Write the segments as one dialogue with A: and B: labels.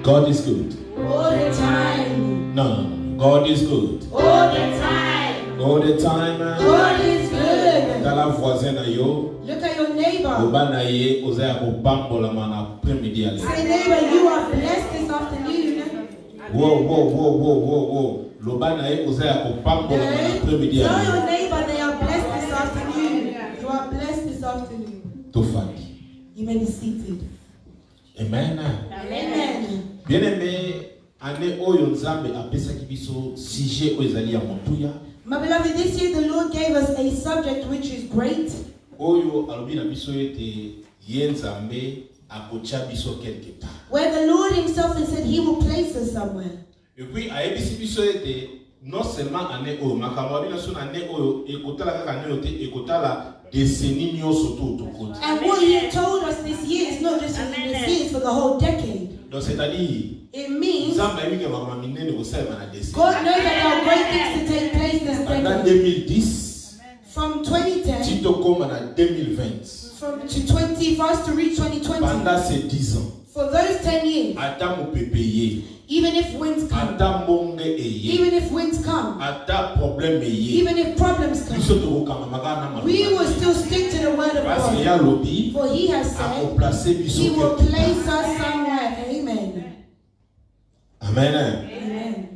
A: God is good.
B: All the time.
A: No. God is good.
B: All the time.
A: All the time.
B: God is good.
A: Dans la voisine yo.
B: Look at your neighbor.
A: Obanaye osaya kopambola mana après-midi aller.
B: Say neighbor, you are blessed this afternoon.
A: Wow. Lobanaye osaya kopambola mana après-midi
B: Tell
A: aller.
B: your neighbor they are blessed this afternoon. You are blessed this afternoon.
A: Tofani.
B: You may be seated.
A: Amen.
B: Amen.
A: Bien-aimé, année oyo nzambe apesaki biso sujet oyo ezali ya motuya.
B: My beloved, this year the Lord gave us a subject which is great.
A: Oyo alobi na biso ete ye nzambe akotia biso quelque part.
B: Where the Lord himself has said he will place us somewhere.
A: Et puis ayebisi biso ete non seulement année oyo makambo abina so na année oyo ekotala kaka année oyo te ekotala décennie nyonso to tokoti.
B: And what he told us this year is not just for this year, it's for the whole decade.
A: Donc c'est-à-dire
B: It means
A: nzambe ayebi ke makambo minene kosalema na décennie.
B: God knows that there are great things to take place this
A: Pendant
B: decade.
A: 2010
B: From 2010
A: tito koma na 2020.
B: to 20, for us to reach 2020.
A: Pendant ces 10 ans.
B: For those 10 years,
A: Ata mopepe ye.
B: even if winds come,
A: Ata mbonge eye.
B: even if winds come,
A: Ata problème eye.
B: even if problems come,
A: Biso tokokanga makana na
B: we will still stick to the word of
A: parce que
B: God.
A: ya lobi
B: For he has said,
A: akoplacer biso
B: he will
A: quelque
B: place
A: part.
B: us somewhere. Amen.
A: Amen.
B: Amen.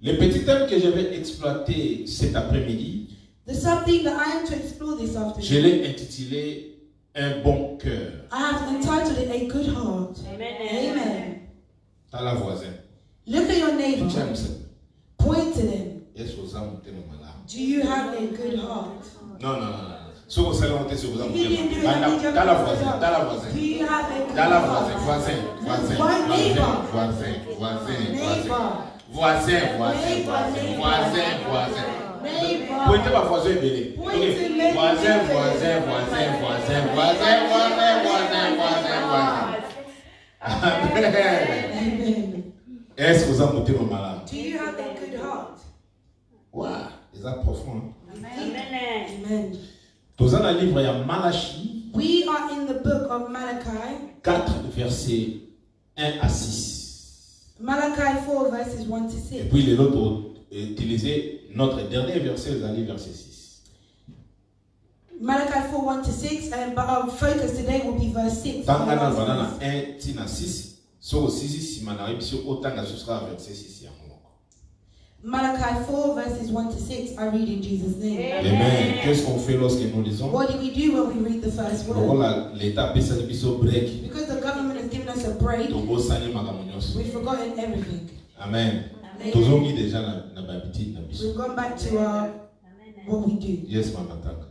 A: Le petit thème que je vais exploiter cet après-midi,
B: The something that I am to explore this
A: je
B: afternoon,
A: l'ai intitulé Un bon cœur.
B: I have entitled it A Good Heart. Amen.
A: T'as la voisine.
B: Look at your neighbor.
A: Tu aimes ça?
B: Point to them.
A: Est-ce que vous avez monté mon malade?
B: Do you have a good heart?
A: Non. Si vous savez monter, si vous avez
B: If you didn't do
A: monté
B: it, I need your
A: T'as la
B: good
A: voisine.
B: heart.
A: T'as la
B: Do
A: voisine.
B: you have a good
A: T'as la
B: heart?
A: voisine. Voisin.
B: Neighbor.
A: Voisin.
B: Neighbor.
A: Pointez ma voisin belé. Voisin. Amen.
B: Amen.
A: Est-ce que vous avez monté mon malade?
B: Do you have a good heart?
A: Waouh, c'est profond.
B: Amen.
A: Dans un livre, il y a Malachie
B: We are in the book of Malachi.
A: 4, versets 1 à 6.
B: Malachi 4 verses 1 to 6.
A: Et puis les autres ont utilisé notre dernier verset, vous allez verset 6.
B: Malachi 4 1 to 6, but our focus today will be verse 6.
A: Tant qu'on a 1 tina 6, sur 6, si on arrive sur autant que ce sera verset 6.
B: Malachi 4 verses 1 to 6, I read in Jesus' name.
A: Amen. Qu'est-ce qu'on fait lorsque nous lisons?
B: What do we do when we read the first word?
A: L'État a payé break.
B: Because the government has given us a break, we've forgotten everything.
A: Amen. Toujours mis déjà na babiti na biso.
B: We've gone back to what we do.
A: Yes, Mama Taka.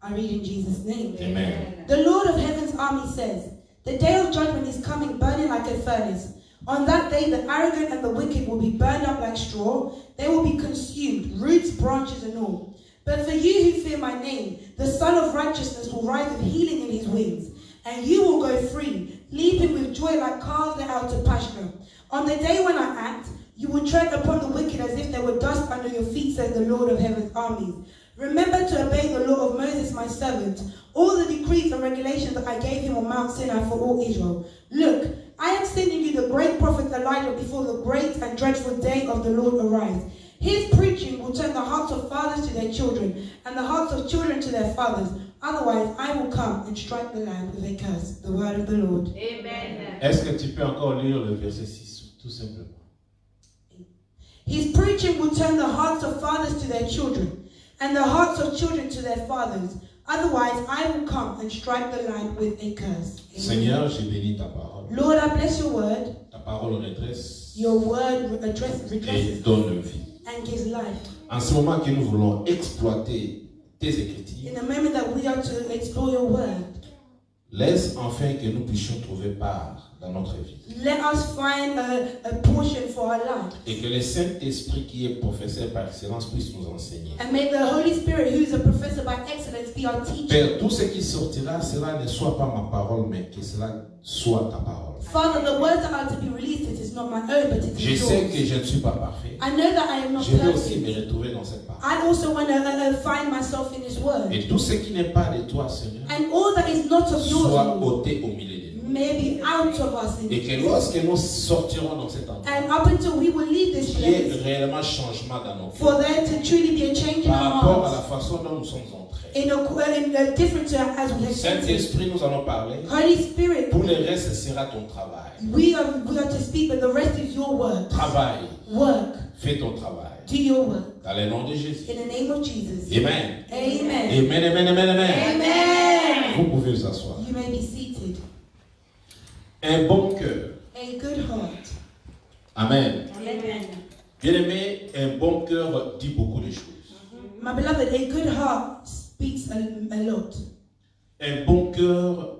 B: I read in Jesus' name.
A: Amen.
B: The Lord of Heaven's army says, the day of judgment is coming, burning like a furnace. On that day, the arrogant and the wicked will be burned up like straw. They will be consumed, roots, branches, and all. But for you who fear my name, the Son of Righteousness will rise with healing in his wings. And you will go free, leaping with joy like calves led out to pasture. On the day when I act, you will tread upon the wicked as if they were dust under your feet, says the Lord of Heaven's armies. Remember to obey the law of Moses, my servant, all the decrees and regulations that I gave him on Mount Sinai for all Israel. Look, I am sending you the great prophet Elijah before the great and dreadful day of the Lord arise. His preaching will turn the hearts of fathers to their children and the hearts of children to their fathers. Otherwise, I will come and strike the land with a curse. The word of the Lord.
A: Amen. Est-ce que tu peux encore lire le verset 6, tout simplement?
B: His preaching will turn the hearts of fathers to their children and the hearts of children to their fathers. Otherwise, I will come and strike the land with a curse. Amen.
A: Seigneur, je bénis ta parole.
B: Lord, I bless your word.
A: Ta parole redresse
B: Your word
A: et
B: redresses
A: donne vie.
B: and gives life.
A: En ce moment que nous voulons exploiter tes écritures,
B: In the moment that we are to explore your word,
A: laisse enfin que nous puissions trouver part dans notre vie.
B: let us find a portion for our life.
A: Et que le Saint-Esprit qui est professeur par excellence puisse nous enseigner.
B: And may the Holy Spirit, who is a professor by excellence, be our teacher.
A: Père, tout ce qui sortira, cela ne soit pas ma parole, mais que cela soit ta parole.
B: Father, the words that are to be released, it is not my own, but it
A: Je
B: is
A: sais
B: yours.
A: que je ne suis pas parfait.
B: I know that I am not
A: Je veux aussi
B: perfect.
A: me retrouver dans cette parole.
B: I also want to find myself in His word.
A: Et tout ce qui n'est pas de toi, Seigneur,
B: And all that is not of yours,
A: soit
B: Lord,
A: ôté au milieu de nous.
B: maybe out of us.
A: Et que lorsque nous sortirons dans cet endroit,
B: And up until we will leave this
A: qu'il y ait
B: place,
A: réellement changement dans nos vies.
B: for there to truly be a change in
A: Par
B: our
A: rapport à
B: hearts.
A: la façon dont nous sommes entrés.
B: In a different as we have entered.
A: Saint-Esprit, nous allons parler.
B: Holy Spirit,
A: Pour le reste, ce sera ton travail.
B: we are to speak, but the rest is your word.
A: Travail.
B: Work.
A: Fais ton travail.
B: Do your work.
A: Dans le nom de Jésus.
B: In the name of Jesus.
A: Amen.
B: Amen.
A: Amen, amen, amen, amen.
B: Amen.
A: Vous pouvez vous asseoir.
B: You may be seated.
A: Un bon cœur.
B: A good heart.
A: Amen.
C: Amen.
A: Bien-aimé, un bon cœur dit beaucoup de choses.
B: My beloved, a good heart speaks a lot.
A: Un bon cœur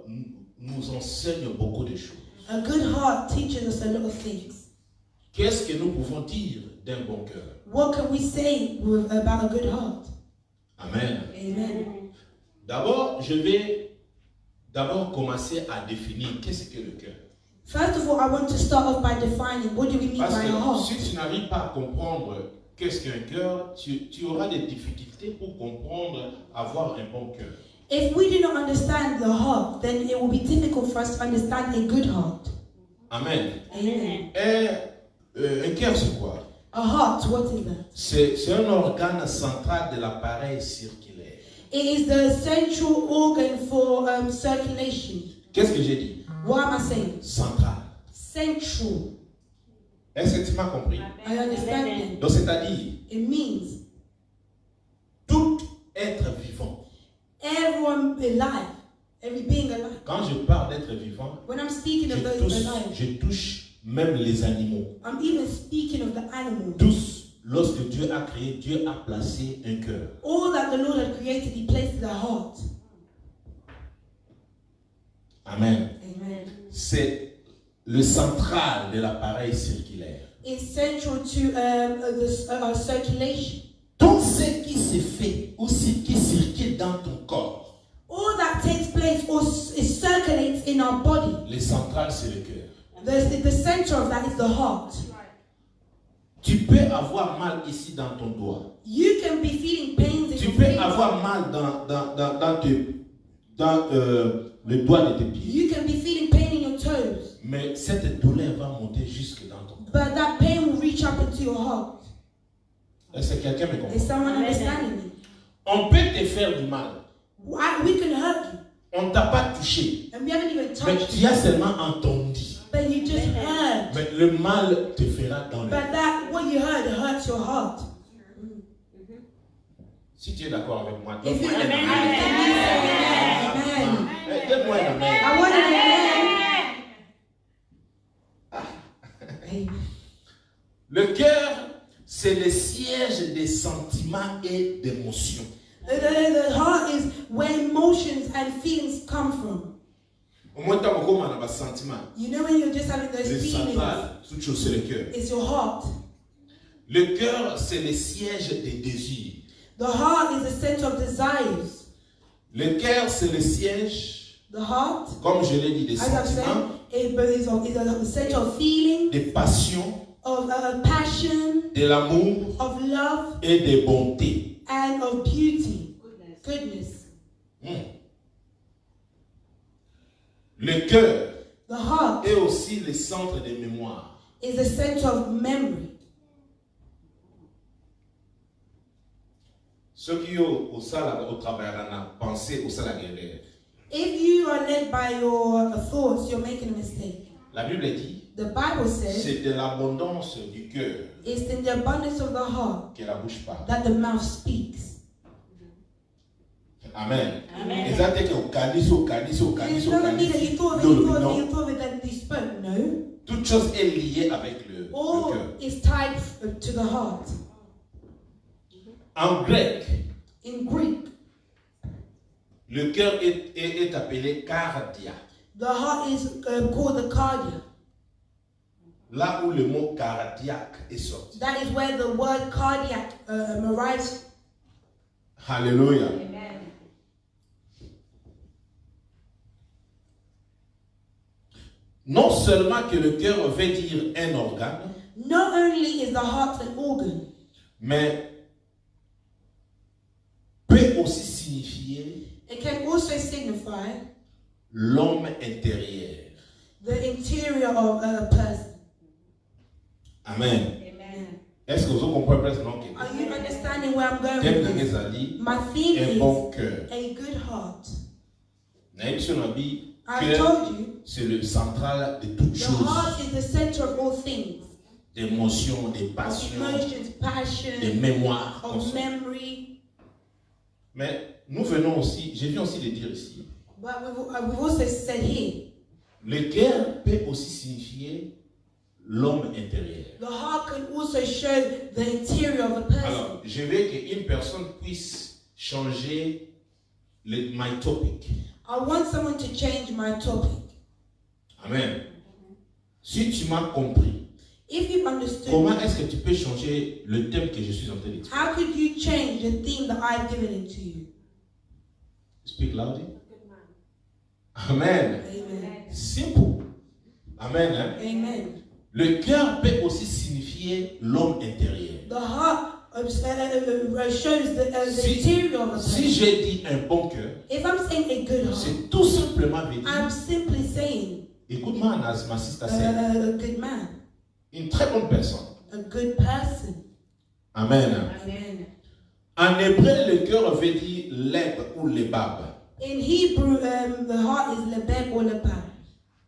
A: nous enseigne beaucoup de choses.
B: A good heart teaches us a lot of things.
A: Qu'est-ce que nous pouvons dire d'un bon cœur?
B: What can we say about a good heart?
A: Amen.
B: Amen.
A: D'abord, je vais commencer à définir qu'est-ce que le cœur.
B: First of all, I want to start off by defining what do we mean
A: Parce
B: by a
A: que
B: heart.
A: si tu n'arrives pas à comprendre qu'est-ce qu'un cœur, tu auras des difficultés pour comprendre avoir un bon cœur.
B: If we do not understand the heart, then it will be difficult for us to understand a good heart.
A: Amen.
B: Amen.
A: Et un cœur, c'est quoi?
B: A heart, what is that?
A: C'est un organe central de l'appareil circulaire.
B: It is the central organ for circulation.
A: Qu'est-ce que j'ai dit?
B: What am I saying?
A: Central.
B: Central.
A: Est-ce que tu m'as compris?
B: I understand it.
A: Donc, c'est-à-dire,
B: It means
A: tout être vivant.
B: everyone alive, every being alive.
A: Quand je parle d'être vivant,
B: When I'm speaking of those alive,
A: je touche même les animaux.
B: I'm even speaking of the animals.
A: Tous, lorsque Dieu a créé, Dieu a placé un cœur.
B: All that the Lord had created, He placed in a heart.
A: Amen.
B: Amen.
A: C'est le central de l'appareil circulaire.
B: It's central to our circulation.
A: Tout ce qui se fait ou ce qui circule dans ton corps,
B: All that takes place or circulates in our body.
A: le central c'est le cœur.
B: The center of that is the heart.
A: Tu peux avoir mal ici dans ton doigt.
B: You can be feeling pains in
A: Tu
B: your
A: peux
B: finger.
A: avoir mal dans le doigt de tes pieds.
B: You can be feeling pain in your toes.
A: Mais cette douleur va monter jusque dans ton corps.
B: But that pain will reach up into your heart.
A: Est-ce que quelqu'un me
B: Is
A: comprend?
B: someone understanding me?
A: On peut te faire du mal.
B: We can hurt you.
A: On ne t'a pas touché.
B: And we haven't even
A: Mais
B: touched
A: tu
B: you.
A: as seulement entendu.
B: But you just heard.
A: Mais le mal te fera dans le
B: But what you heard hurts your heart.
A: Si tu es d'accord avec moi,
B: If you
A: donne-moi un
B: amen.
A: amen.
B: Amen.
A: Eh, donne-moi un amen.
B: I want an amen.
A: Le cœur, c'est le siège des sentiments et d'émotions.
B: The heart is where emotions and feelings come from.
A: Au moins, tu as beaucoup de sentiments.
B: You know when you're just having
A: Le
B: those feelings,
A: central, toute chose, c'est le cœur.
B: it's your heart.
A: Le cœur, c'est le siège des désirs.
B: The heart is the center of desires.
A: Le cœur, c'est le siège,
B: The heart,
A: comme je l'ai dit, des
B: as I've said,
A: sentiments,
B: is the center of feeling,
A: des passions,
B: of passion,
A: de l'amour
B: of love,
A: et des bontés.
B: and of beauty, goodness.
A: Le cœur
B: The heart
A: est aussi le centre de mémoire.
B: is the center of memory.
A: Ceux qui ont au travail, pensé au salaire guerrier.
B: If you are led by your thoughts, you're making a mistake.
A: La Bible dit,
B: The Bible says
A: c'est de l'abondance du cœur
B: it's in the abundance of the heart
A: que la bouche parle.
B: that the mouth speaks.
A: Amen.
C: Amen.
A: Et ça, c'est que au calice, au
B: It doesn't mean that you thought of it that you spoke. No.
A: Toute chose est liée avec le
B: All
A: cœur.
B: is tied to the heart.
A: En grec,
B: In Greek,
A: le cœur est appelé cardia.
B: the heart is called the cardia.
A: Là où le mot cardiaque est sorti.
B: That is where the word cardiac arrives.
A: Alléluia. Non seulement que le cœur veut dire un organe,
B: Not only is the heart an organ,
A: mais peut aussi signifier
B: it can also signify
A: l'homme intérieur.
B: The interior of a person.
A: Amen.
C: Amen.
A: Est-ce que vous comprenez maintenant que
B: Are you understanding where I'm going
A: thème
B: with
A: de
B: this?
A: Nezali,
B: My theme
A: un
B: is
A: bon cœur.
B: a good heart. I've
A: Cœur,
B: told you,
A: c'est le central de toutes
B: the heart
A: choses.
B: is the center of all things.
A: Des émotions, des
B: Of
A: passions,
B: emotions,
A: des
B: passion,
A: mémoires.
B: of memory.
A: Mais nous venons aussi, je viens aussi de dire ici,
B: But we've also said here,
A: le cœur peut aussi signifier l'homme intérieur.
B: the heart can also show the interior of a person.
A: Alors, je veux qu'une personne puisse changer my topic.
B: I want someone to change my topic.
A: Amen. Si tu m'as compris,
B: If you've understood,
A: comment est-ce que tu peux changer le thème que je suis en train d'expliquer?
B: how could you change the theme that I've given it to you?
A: Speak loudly. Amen.
B: Amen.
A: Simple. Amen. Hein?
B: Amen.
A: Le cœur peut aussi signifier l'homme intérieur.
B: The heart shows the
A: Si-
B: interior of a person.
A: Si j'ai dit un bon cœur,
B: If I'm saying a good heart,
A: c'est tout simplement veut dire,
B: I'm simply saying
A: écoute-moi, ma sister, c'est
B: a good man,
A: une très bonne personne.
B: a good person.
A: Amen.
B: Amen.
A: En hébreu, le cœur veut dire leb ou lebab,
B: In Hebrew, the heart is lebeb or lebab,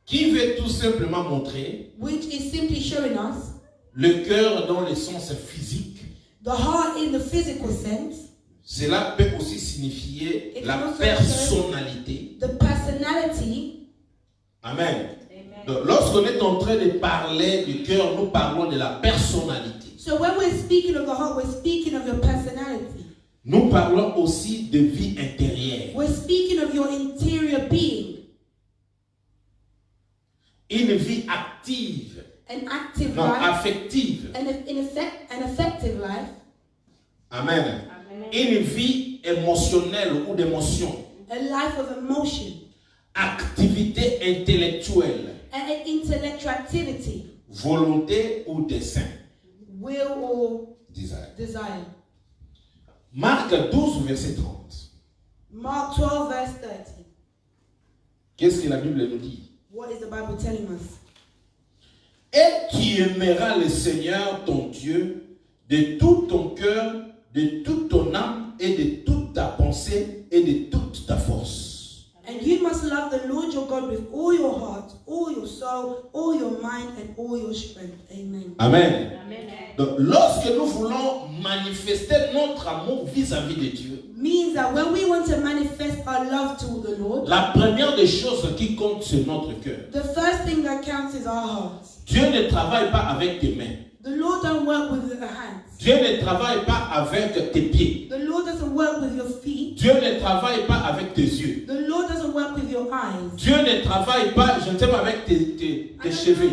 A: qui veut tout simplement montrer
B: which is simply showing us
A: le cœur dans le sens physique.
B: the heart in the physical sense,
A: Cela peut aussi signifier
B: It
A: la
B: also
A: personnalité.
B: the personality.
A: Amen.
C: Amen.
A: Donc, lorsqu'on est en train de parler du cœur, nous parlons de la personnalité.
B: So when we're speaking of the heart, we're speaking of your personality.
A: Nous parlons aussi de vie intérieure.
B: We're speaking of your interior being,
A: Une vie active,
B: an active
A: non,
B: life,
A: affective.
B: an effective life,
A: Amen.
C: Amen.
A: Une vie émotionnelle ou d'émotion.
B: a life of emotion,
A: Activité intellectuelle,
B: and an intellectual activity,
A: volonté ou dessein.
B: will or
A: Desire.
B: desire.
A: Marc 12, verset 30.
B: Mark 12, verse 30.
A: Qu'est-ce que la Bible nous dit?
B: What is the Bible telling us?
A: Et tu aimeras le Seigneur ton Dieu de tout ton cœur, de toute ton âme et de toute ta pensée et de toute ta force.
B: And you must love the Lord your God with all your heart, all your soul, all your mind, and all your strength. Amen.
A: Amen.
C: Amen.
A: Donc, lorsque nous voulons manifester notre amour vis-à-vis de Dieu,
B: Means that when we want to manifest our love to the Lord,
A: la première des choses qui compte, c'est notre cœur.
B: the first thing that counts is our hearts.
A: Dieu ne travaille pas avec tes mains.
B: The Lord don't work with the hands.
A: Dieu ne travaille pas avec tes pieds.
B: The Lord doesn't work with your feet.
A: Dieu ne travaille pas avec tes yeux.
B: The Lord doesn't work with your eyes.
A: Dieu ne travaille pas, je ne sais pas, avec tes
B: And
A: cheveux.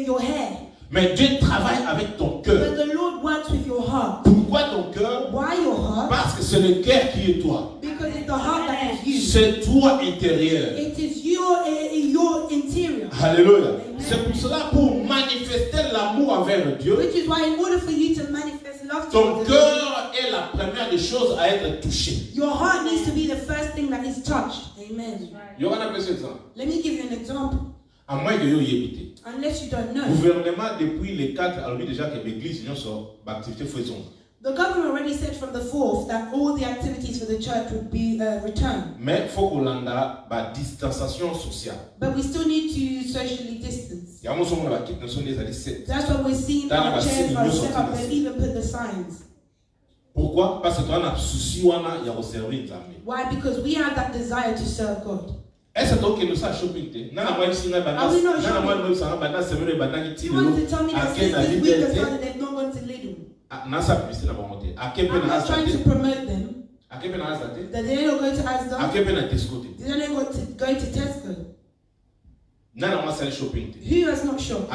B: your hair.
A: Mais Dieu travaille avec ton cœur.
B: But the Lord works with your heart.
A: Pourquoi ton cœur?
B: Why your heart?
A: Parce que c'est le cœur qui est toi.
B: Because it's the heart that is you.
A: C'est toi intérieur.
B: It is your interior.
A: Alléluia. C'est pour cela, pour manifester l'amour envers Dieu,
B: Which is why in order for you to manifest love
A: ton
B: to the Lord,
A: cœur est la première des choses à être touché.
B: your heart needs to be the first thing that is touched. Amen.
A: Il y aura un petit exemple.
B: Let me give you an example.
A: À moins que vous ayez évité.
B: Unless you don't
A: Le
B: know.
A: gouvernement, depuis les 4, a dit déjà que l'église, nous sommes activité faisons.
B: The government already said from the 4th that all the activities for the church would be returned.
A: Mais il faut qu'on ait une distanciation sociale.
B: But we still need to socially distance.
A: Il y a un moment où nous sommes des alliés.
B: That's why we're seeing
A: Dans
B: our
A: la
B: chairs are
A: scène,
B: set up and even put the signs.
A: Pourquoi? Parce que tu as un souci, il y a un service.
B: Why? Because we have that desire to serve God.
A: Est-ce que tu as shopping?
B: Are we not shopping? You want to tell me that since this week has started, they've not gone to Lidl? I'm not trying to promote them. That they don't go to Asda. They don't go to Tesco. Who has not shopped?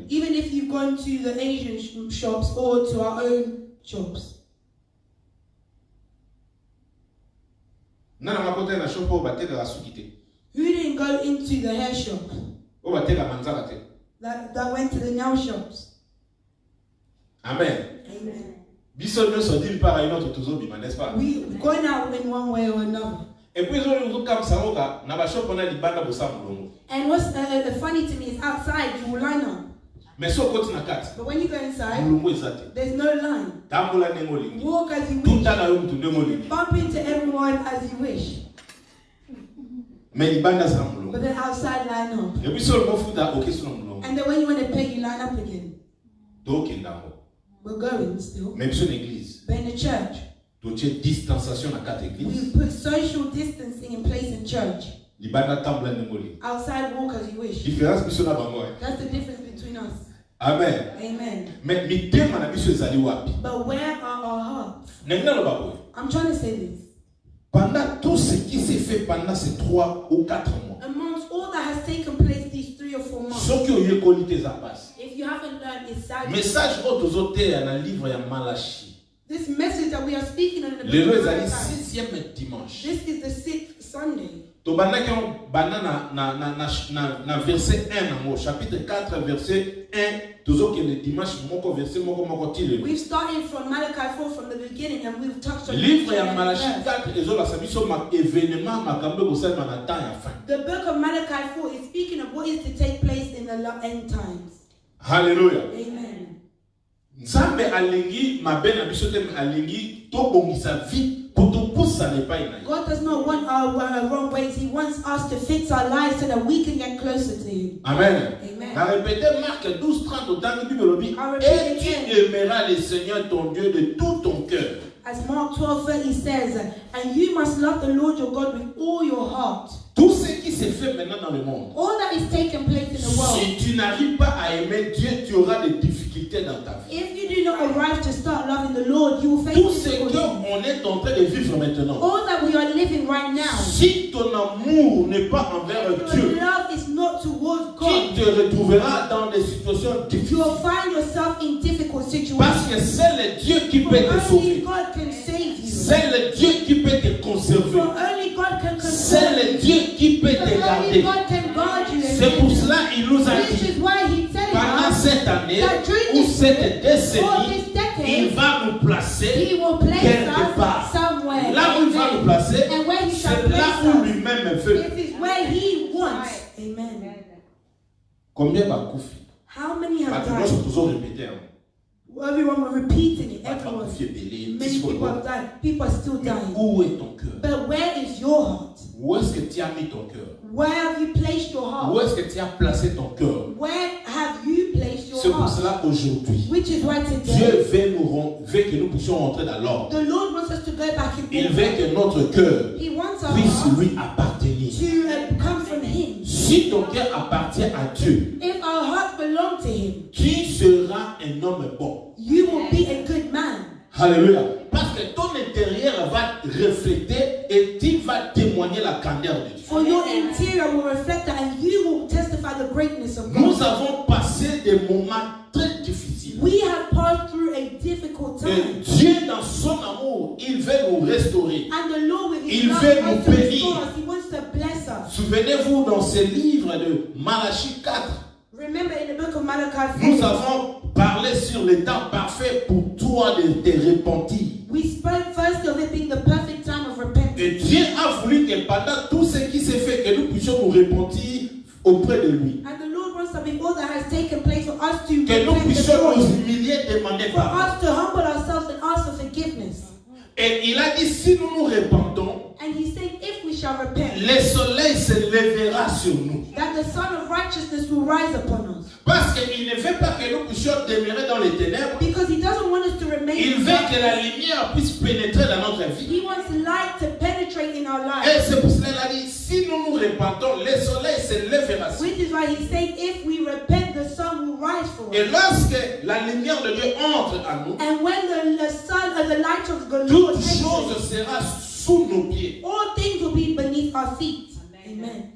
B: Even if you've gone to the Asian shops or to our own shops.
A: Who
B: didn't go into the hair shop? That went to the nail shops.
A: Amen.
B: Amen.
A: Nous sommes dit par une autre, n'est-ce pas?
B: We've gone out in one way or another.
A: Et puis ils ont comme ça, na ba shop on a libanda bossa mulongo.
B: And what's funny to me is outside you will line up.
A: Mais so côté na kati.
B: But when you go inside,
A: Mulongo ezate.
B: there's no line.
A: Tambola nengoli.
B: Walk as you
A: Tout
B: wish.
A: na yo mtu nengoli.
B: Bump into everyone as you wish.
A: Mais libanda sa mulongo.
B: But then outside line up.
A: Et puis so le mofuda OK sur mulongo.
B: And then when you want to pay, you line up again.
A: Donc ndamo.
B: We're going still.
A: Même sur l'église.
B: But in the church,
A: Donc il y a distanciation dans quatre églises.
B: we put social distancing in place in church.
A: Libanda tambola nengoli.
B: Outside, walk as you wish.
A: Différence biso na bango.
B: That's the difference between us.
A: Amen.
B: Amen.
A: Mais mitema na biso ezali wapi?
B: But where are our hearts?
A: Nengina lo babo.
B: I'm trying to say this.
A: Pendant tout ce qui s'est fait pendant ces 3 ou 4 mois.
B: Amongst all that has taken place these 3 or 4 months,
A: Soki oyekoli te za passe.
B: if you haven't learned, it's sad.
A: Message autre tozoteya na livre ya Malachi.
B: This message that we are speaking on in the
A: Lelo
B: book of
A: ezali
B: Malachi,
A: 6e dimanche.
B: this is the 6th Sunday.
A: Tobandaki bana na verset 1 nango, chapitre 4 verset 1 tozokende dimanche moko verset moko tilelo.
B: We've started from Malachi 4 from the beginning and we've touched on
A: Livre
B: each
A: ya
B: and
A: Malachi
B: every verse.
A: 4 ezolakisa biso événement makambo ekosalema na temps ya fin.
B: The book of Malachi 4 is speaking of what is to take place in the end times.
A: Hallelujah.
B: Amen.
A: Nzambe alingi mabe na biso te alingi tobongisa vie pour topusa na epai na ye.
B: God does not want our wrong ways. He wants us to fix our lives so that we can get closer to Him.
A: Amen.
B: Amen.
A: Na répété Marc 12:30 au temps Bible lobi
B: I repeat
A: et tu
B: again.
A: aimeras le Seigneur ton Dieu de tout ton cœur.
B: As Mark 12:30 says, and you must love the Lord your God with all your heart.
A: Tout ce qui se fait maintenant dans le monde.
B: All that is taking place in the world.
A: Si tu n'arrives pas à aimer Dieu, tu auras des difficultés dans ta vie.
B: If you do not arrive to start loving the Lord, you will face
A: Tout ce
B: difficulties.
A: qu'on est en train de vivre maintenant.
B: All that we are living right now.
A: Si ton amour n'est pas envers
B: Your
A: Dieu,
B: love is not towards God.
A: tu te retrouveras dans des situations
B: You
A: difficiles.
B: will find yourself in difficult
A: Parce
B: situations.
A: que c'est le Dieu qui
B: For
A: peut te
B: only
A: sauver.
B: God can save you.
A: C'est le Dieu qui peut te conserver.
B: For only God can
A: C'est
B: control
A: le
B: you.
A: Dieu qui peut
B: For
A: te
B: only
A: garder.
B: God can guard you.
A: C'est pour cela qu'il nous a
B: Which
A: dit,
B: is why He said
A: pendant cette année ou cette décennie, il va nous placer
B: He will place
A: quelque
B: us
A: part.
B: somewhere.
A: Là où il va nous placer,
B: And where He shall
A: c'est là
B: place
A: où
B: us.
A: lui-même veut.
B: It is where He wants. Amen.
A: Combien va Koufi?
B: How many have
A: Nous
B: died?
A: sommes toujours répétés.
B: Everyone was repeating it. Everyone. Many people have died. People are still dying.
A: Où est ton cœur?
B: But where is your heart?
A: Où est-ce que tu as mis ton cœur?
B: Where have you placed your
A: Où
B: heart?
A: est-ce que tu as placé ton cœur?
B: Where have you placed
A: C'est
B: your
A: pour
B: heart?
A: cela qu'aujourd'hui,
B: Which is why
A: Dieu
B: today,
A: veut que nous puissions rentrer dans l'ordre.
B: the Lord wants us to go back in
A: Il
B: order.
A: veut que notre cœur
B: He wants our
A: puisse
B: heart
A: lui appartenir.
B: to come from Him.
A: Si ton cœur appartient à Dieu,
B: If our hearts belong to Him,
A: tu seras un homme bon.
B: you will be a good man.
A: Alléluia. Parce que ton intérieur va refléter et tu vas témoigner la candeur de Dieu.
B: For your interior will reflect that and you will testify the greatness of
A: Nous
B: God.
A: avons passé des moments très difficiles.
B: We have passed through a difficult
A: Et
B: time.
A: Dieu, dans son amour, il veut nous restaurer.
B: And the Lord with His
A: Il
B: love
A: veut
B: wants
A: nous
B: to
A: bénir.
B: restore us. He wants to bless us.
A: Souvenez-vous, dans ce livre de Malachi 4,
B: Remember in the book of Malachi
A: nous
B: 4,
A: avons parlé sur le temps parfait pour toi de te repentir.
B: we spoke first of it being the perfect time of repentance.
A: Et Dieu a voulu que pendant tout ce qui s'est fait, que nous puissions nous repentir auprès de lui.
B: And the Lord wants something all that has taken place for us to
A: Que nous
B: repent
A: puissions
B: before
A: nous
B: Him,
A: humilier, demander
B: for
A: pardon.
B: us to humble ourselves and ask for forgiveness.
A: Et il a dit, si nous nous repentons,
B: And He said, if we shall repent,
A: le soleil se lèvera sur nous.
B: that the Son of Righteousness will rise upon us.
A: Parce qu'il ne veut pas que nous puissions demeurer dans les ténèbres.
B: Because He doesn't want us to remain
A: Il
B: in
A: veut que la
B: darkness.
A: lumière puisse pénétrer dans notre vie.
B: He wants light to penetrate in our
A: Et
B: lives.
A: c'est pour cela qu'il a dit, si nous nous repentons, le soleil se lèvera sur nous.
B: Which is why He said, if we repent, the sun will rise for
A: Et
B: us.
A: lorsque la lumière de Dieu entre en nous,
B: And when the sun or the light of the Lord
A: toute
B: enters,
A: chose sera sous nos pieds.
B: all things will be beneath our feet. Amen.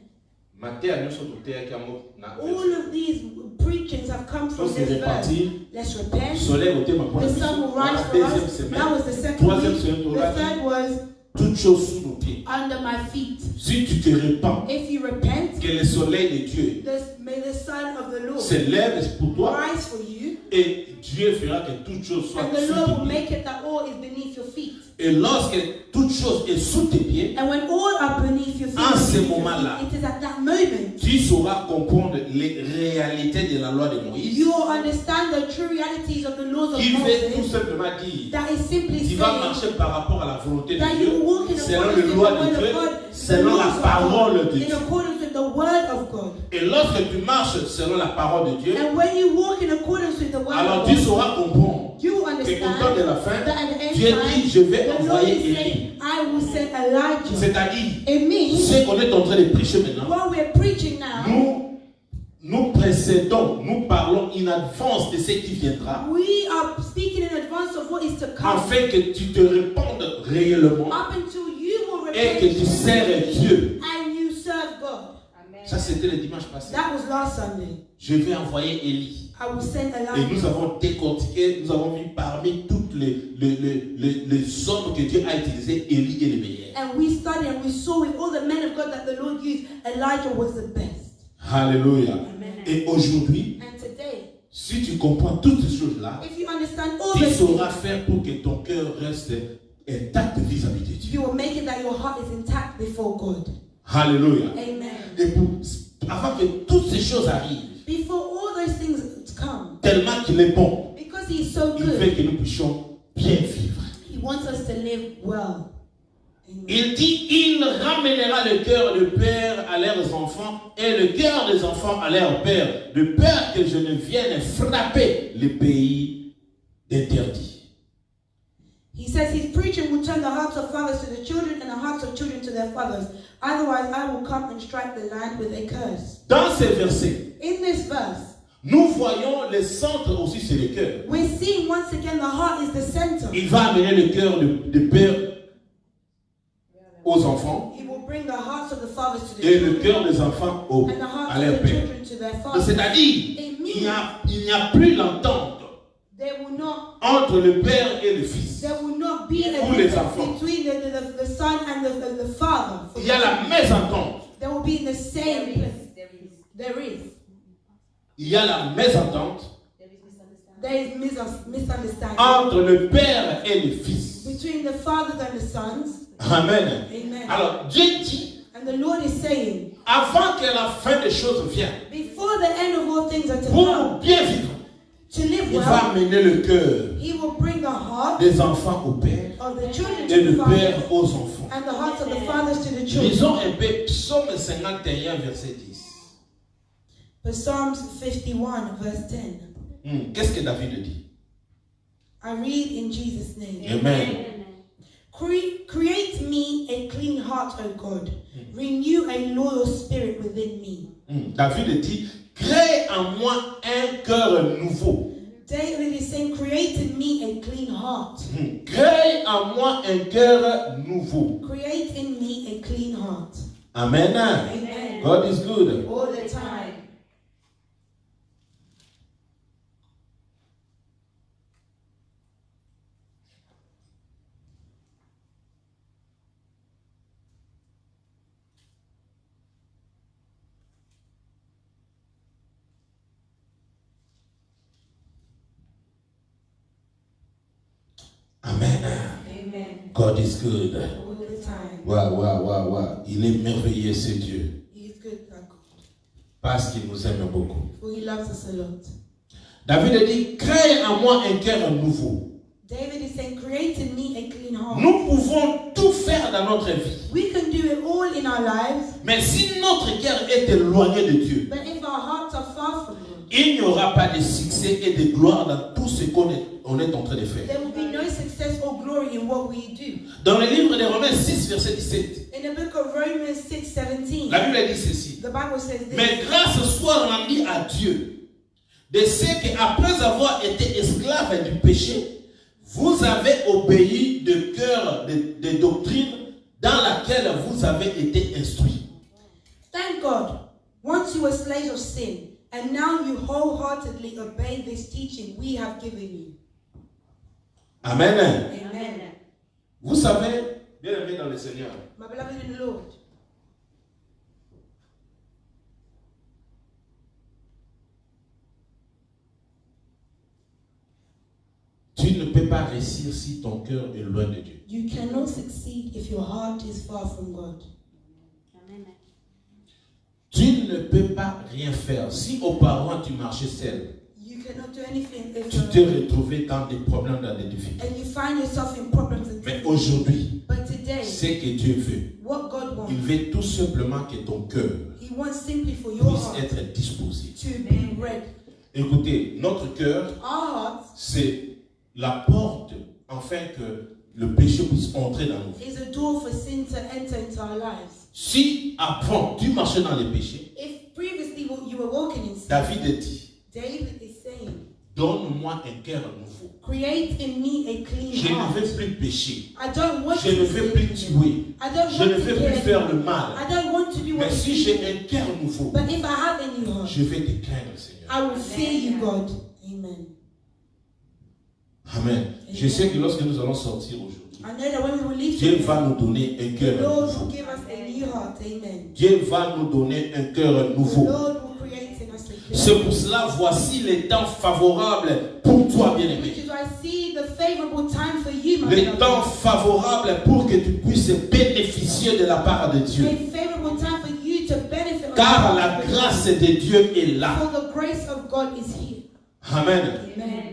B: All of these preachings have come from this verse. Let's repent. The sun will rise for us. That was the second week. The third was
A: toute chose sous nos pieds.
B: under my feet.
A: Si tu te repens,
B: If you repent,
A: que le soleil de Dieu
B: may the sun of the Lord
A: se lève pour toi
B: rise for you,
A: et Dieu fera que toute chose soit
B: and the
A: sous
B: Lord
A: tes
B: will
A: pieds.
B: make it that all is beneath your feet.
A: Et lorsque toute chose est sous tes pieds,
B: And when all are beneath your feet,
A: en ce moment-là,
B: it is at that moment
A: tu sauras comprendre les réalités de la loi de Moïse,
B: you will understand the true realities of the laws of
A: qui veut tout
B: Moses.
A: simplement dire
B: That is simply
A: tu vas
B: saying
A: marcher par rapport à la volonté de
B: that
A: Dieu,
B: you walk in
A: selon
B: accordance
A: les
B: with the
A: lois de
B: word
A: Dieu,
B: of God,
A: selon la parole de
B: in
A: Dieu.
B: accordance with the word of God.
A: Et lorsque tu marches selon la parole de Dieu,
B: And when you walk in accordance with the word
A: alors
B: of
A: tu
B: God,
A: sauras comprendre
B: you will
A: qu'au
B: understand
A: temps de la fin,
B: that at the end
A: Dieu
B: time,
A: dit je vais
B: the Lord
A: envoyer
B: is
A: Élie.
B: saying, I will send Elijah.
A: C'est-à-dire,
B: It means
A: ce qu'on est en train de prêcher maintenant,
B: what we're preaching now,
A: nous précédons, nous parlons in advance de ce qui viendra,
B: we are speaking in advance of what is to come,
A: afin que tu te répandes réellement
B: up until you will
A: et que tu sers Dieu.
B: and you serve God.
A: Ça, c'était le dimanche passé.
B: That was last Sunday.
A: Je vais envoyer Élie.
B: I will send
A: Et nous
B: Elijah.
A: avons décortiqué, nous avons mis parmi toutes les hommes que Dieu a utilisés, Élie est le meilleur.
B: And we studied and we saw with all the men of God that the Lord used, Elijah was the best.
A: Alléluia.
B: Amen.
A: Et aujourd'hui,
B: And today,
A: si tu comprends toutes ces choses-là,
B: if you understand all
A: tu
B: this,
A: sauras faire pour que ton cœur reste intact vis-à-vis de Dieu.
B: you will make it that your heart is intact before God.
A: Alléluia.
B: Amen.
A: Et avant que toutes ces choses arrivent,
B: Before all those things come,
A: tellement qu'il est bon,
B: because He is so
A: il veut
B: good,
A: que nous puissions bien vivre.
B: He wants us to live well. Amen.
A: Il dit, il ramènera le cœur des pères à leurs enfants et le cœur des enfants à leurs pères, de peur que je ne vienne frapper les pays d'interdit.
B: He says His preaching will turn the hearts of fathers to the children and the hearts of children to their fathers. Otherwise, I will come and strike the land with a curse.
A: Dans ces versets,
B: In this verse,
A: nous voyons le centre aussi, c'est le cœur.
B: we're seeing once again the heart is the center.
A: Il va amener le cœur de père aux enfants
B: He will bring the hearts of the fathers to the
A: et le
B: children
A: cœur des enfants
B: and the hearts
A: à
B: of
A: leur
B: the
A: père.
B: children to their fathers.
A: C'est-à-dire, il n'y a plus l'entente
B: There will not
A: entre le père et le fils.
B: There will not be a
A: Pour les
B: difference
A: enfants.
B: between the son and the father.
A: Il y a la mésentente.
B: They will be in the same place. There is.
A: Il y a la mésentente
B: There is misunderstanding
A: entre le père et le fils.
B: between the fathers and the sons.
A: Amen.
B: Amen.
A: Alors Dieu dit,
B: And the Lord is saying,
A: avant que la fin des choses vienne,
B: before the end of all things are to
A: pour
B: come,
A: bien vivre,
B: to live
A: il va
B: well,
A: amener le cœur
B: He will bring the heart
A: des enfants au père
B: of the children
A: et
B: to
A: le
B: the fathers
A: père aux enfants.
B: and the hearts of the fathers to the children.
A: Lisons un peu Psaume 51, verset 10.
B: Psalms 51, verse 10.
A: Qu'est-ce que David dit?
B: I read in Jesus' name.
A: Amen.
B: Create me a clean heart, O God. Renew a loyal spirit within me.
A: David dit, crée en moi un cœur nouveau.
B: David is saying, create in me a clean heart.
A: Crée en moi un cœur nouveau.
B: Create in me a clean heart.
A: Amen.
B: Amen.
A: God is good.
B: All the time.
A: Amen.
B: Amen.
A: God is good.
B: All the time.
A: Waouh. Il est merveilleux, ce Dieu.
B: He is good, that God.
A: Parce qu'il nous aime beaucoup.
B: For he loves us a lot.
A: David dit, crée en moi un cœur nouveau.
B: David is saying, create in me a clean heart.
A: Nous pouvons tout faire dans notre vie.
B: We can do it all in our lives,
A: Mais si notre cœur est éloigné de Dieu,
B: but if our hearts are far from God,
A: il n'y aura pas de succès et de gloire dans tout ce qu'on est en train de faire.
B: there will be no success or glory in what we do.
A: Dans le livre de Romains 6, verset 17,
B: In the book of Romans 6:17,
A: la Bible dit ceci.
B: the Bible says this.
A: Mais grâce soit rendue à Dieu de ce qu'après avoir été esclave du péché, vous avez obéi de cœur de doctrine dans laquelle vous avez été instruits.
B: Thank God, once you were slaves of sin, and now you wholeheartedly obey this teaching we have given you.
A: Amen.
B: Amen.
A: Vous savez, bien aimé dans le Seigneur,
B: My beloved in the Lord,
A: tu Tu ne peux pas réussir si ton cœur est loin de Dieu.
B: You cannot succeed if your heart is far from God.
A: Tu ne peux pas rien faire. Si auparavant tu marchais seul,
B: You cannot do anything if
A: tu t'es retrouvé dans des problèmes, dans des difficultés.
B: and you find yourself in problems and
A: Mais
B: difficulties.
A: aujourd'hui,
B: But today,
A: c'est que Dieu veut.
B: what God wants,
A: Il veut tout simplement que ton cœur
B: He wants simply for your
A: puisse
B: heart
A: être disposé.
B: to be read.
A: Écoutez, notre cœur,
B: Our heart
A: c'est la porte afin que le péché puisse entrer dans nos vies.
B: is a door for sin to enter into our lives.
A: Si avant tu marchais dans les péchés,
B: If previously you were walking in sin,
A: David dit,
B: David is saying,
A: donne-moi un cœur nouveau.
B: create in me a
A: Je
B: clean
A: ne
B: heart.
A: veux plus pécher.
B: I don't want
A: Je ne
B: to
A: veux plus
B: sin.
A: tuer.
B: I don't
A: Je
B: want
A: ne
B: to
A: veux
B: kill
A: plus faire
B: anyone.
A: le mal.
B: I don't want to do what
A: Mais
B: is
A: si
B: evil.
A: j'ai un cœur nouveau,
B: But if I have a new heart,
A: je vais te craindre, Seigneur.
B: I will fear you, God. Amen.
A: Amen. Je sais que lorsque nous allons sortir aujourd'hui,
B: I know that when we will leave
A: Dieu
B: today,
A: va nous donner un
B: the
A: cœur
B: Lord
A: nouveau.
B: will give us a new heart. Amen.
A: Dieu va nous donner un cœur
B: The
A: nouveau.
B: Lord will create in us a clean
A: C'est
B: heart.
A: pour cela, voici les temps favorables pour toi,
B: Which
A: bien-aimé.
B: is why I see the favorable time for you, my
A: Les
B: beloved.
A: temps favorables pour que tu puisses bénéficier de la part de Dieu.
B: A favorable time for you to benefit on
A: Car
B: the
A: la
B: part of
A: grâce de Dieu est
B: God.
A: là.
B: For the grace of God is here.
A: Amen.
B: Amen.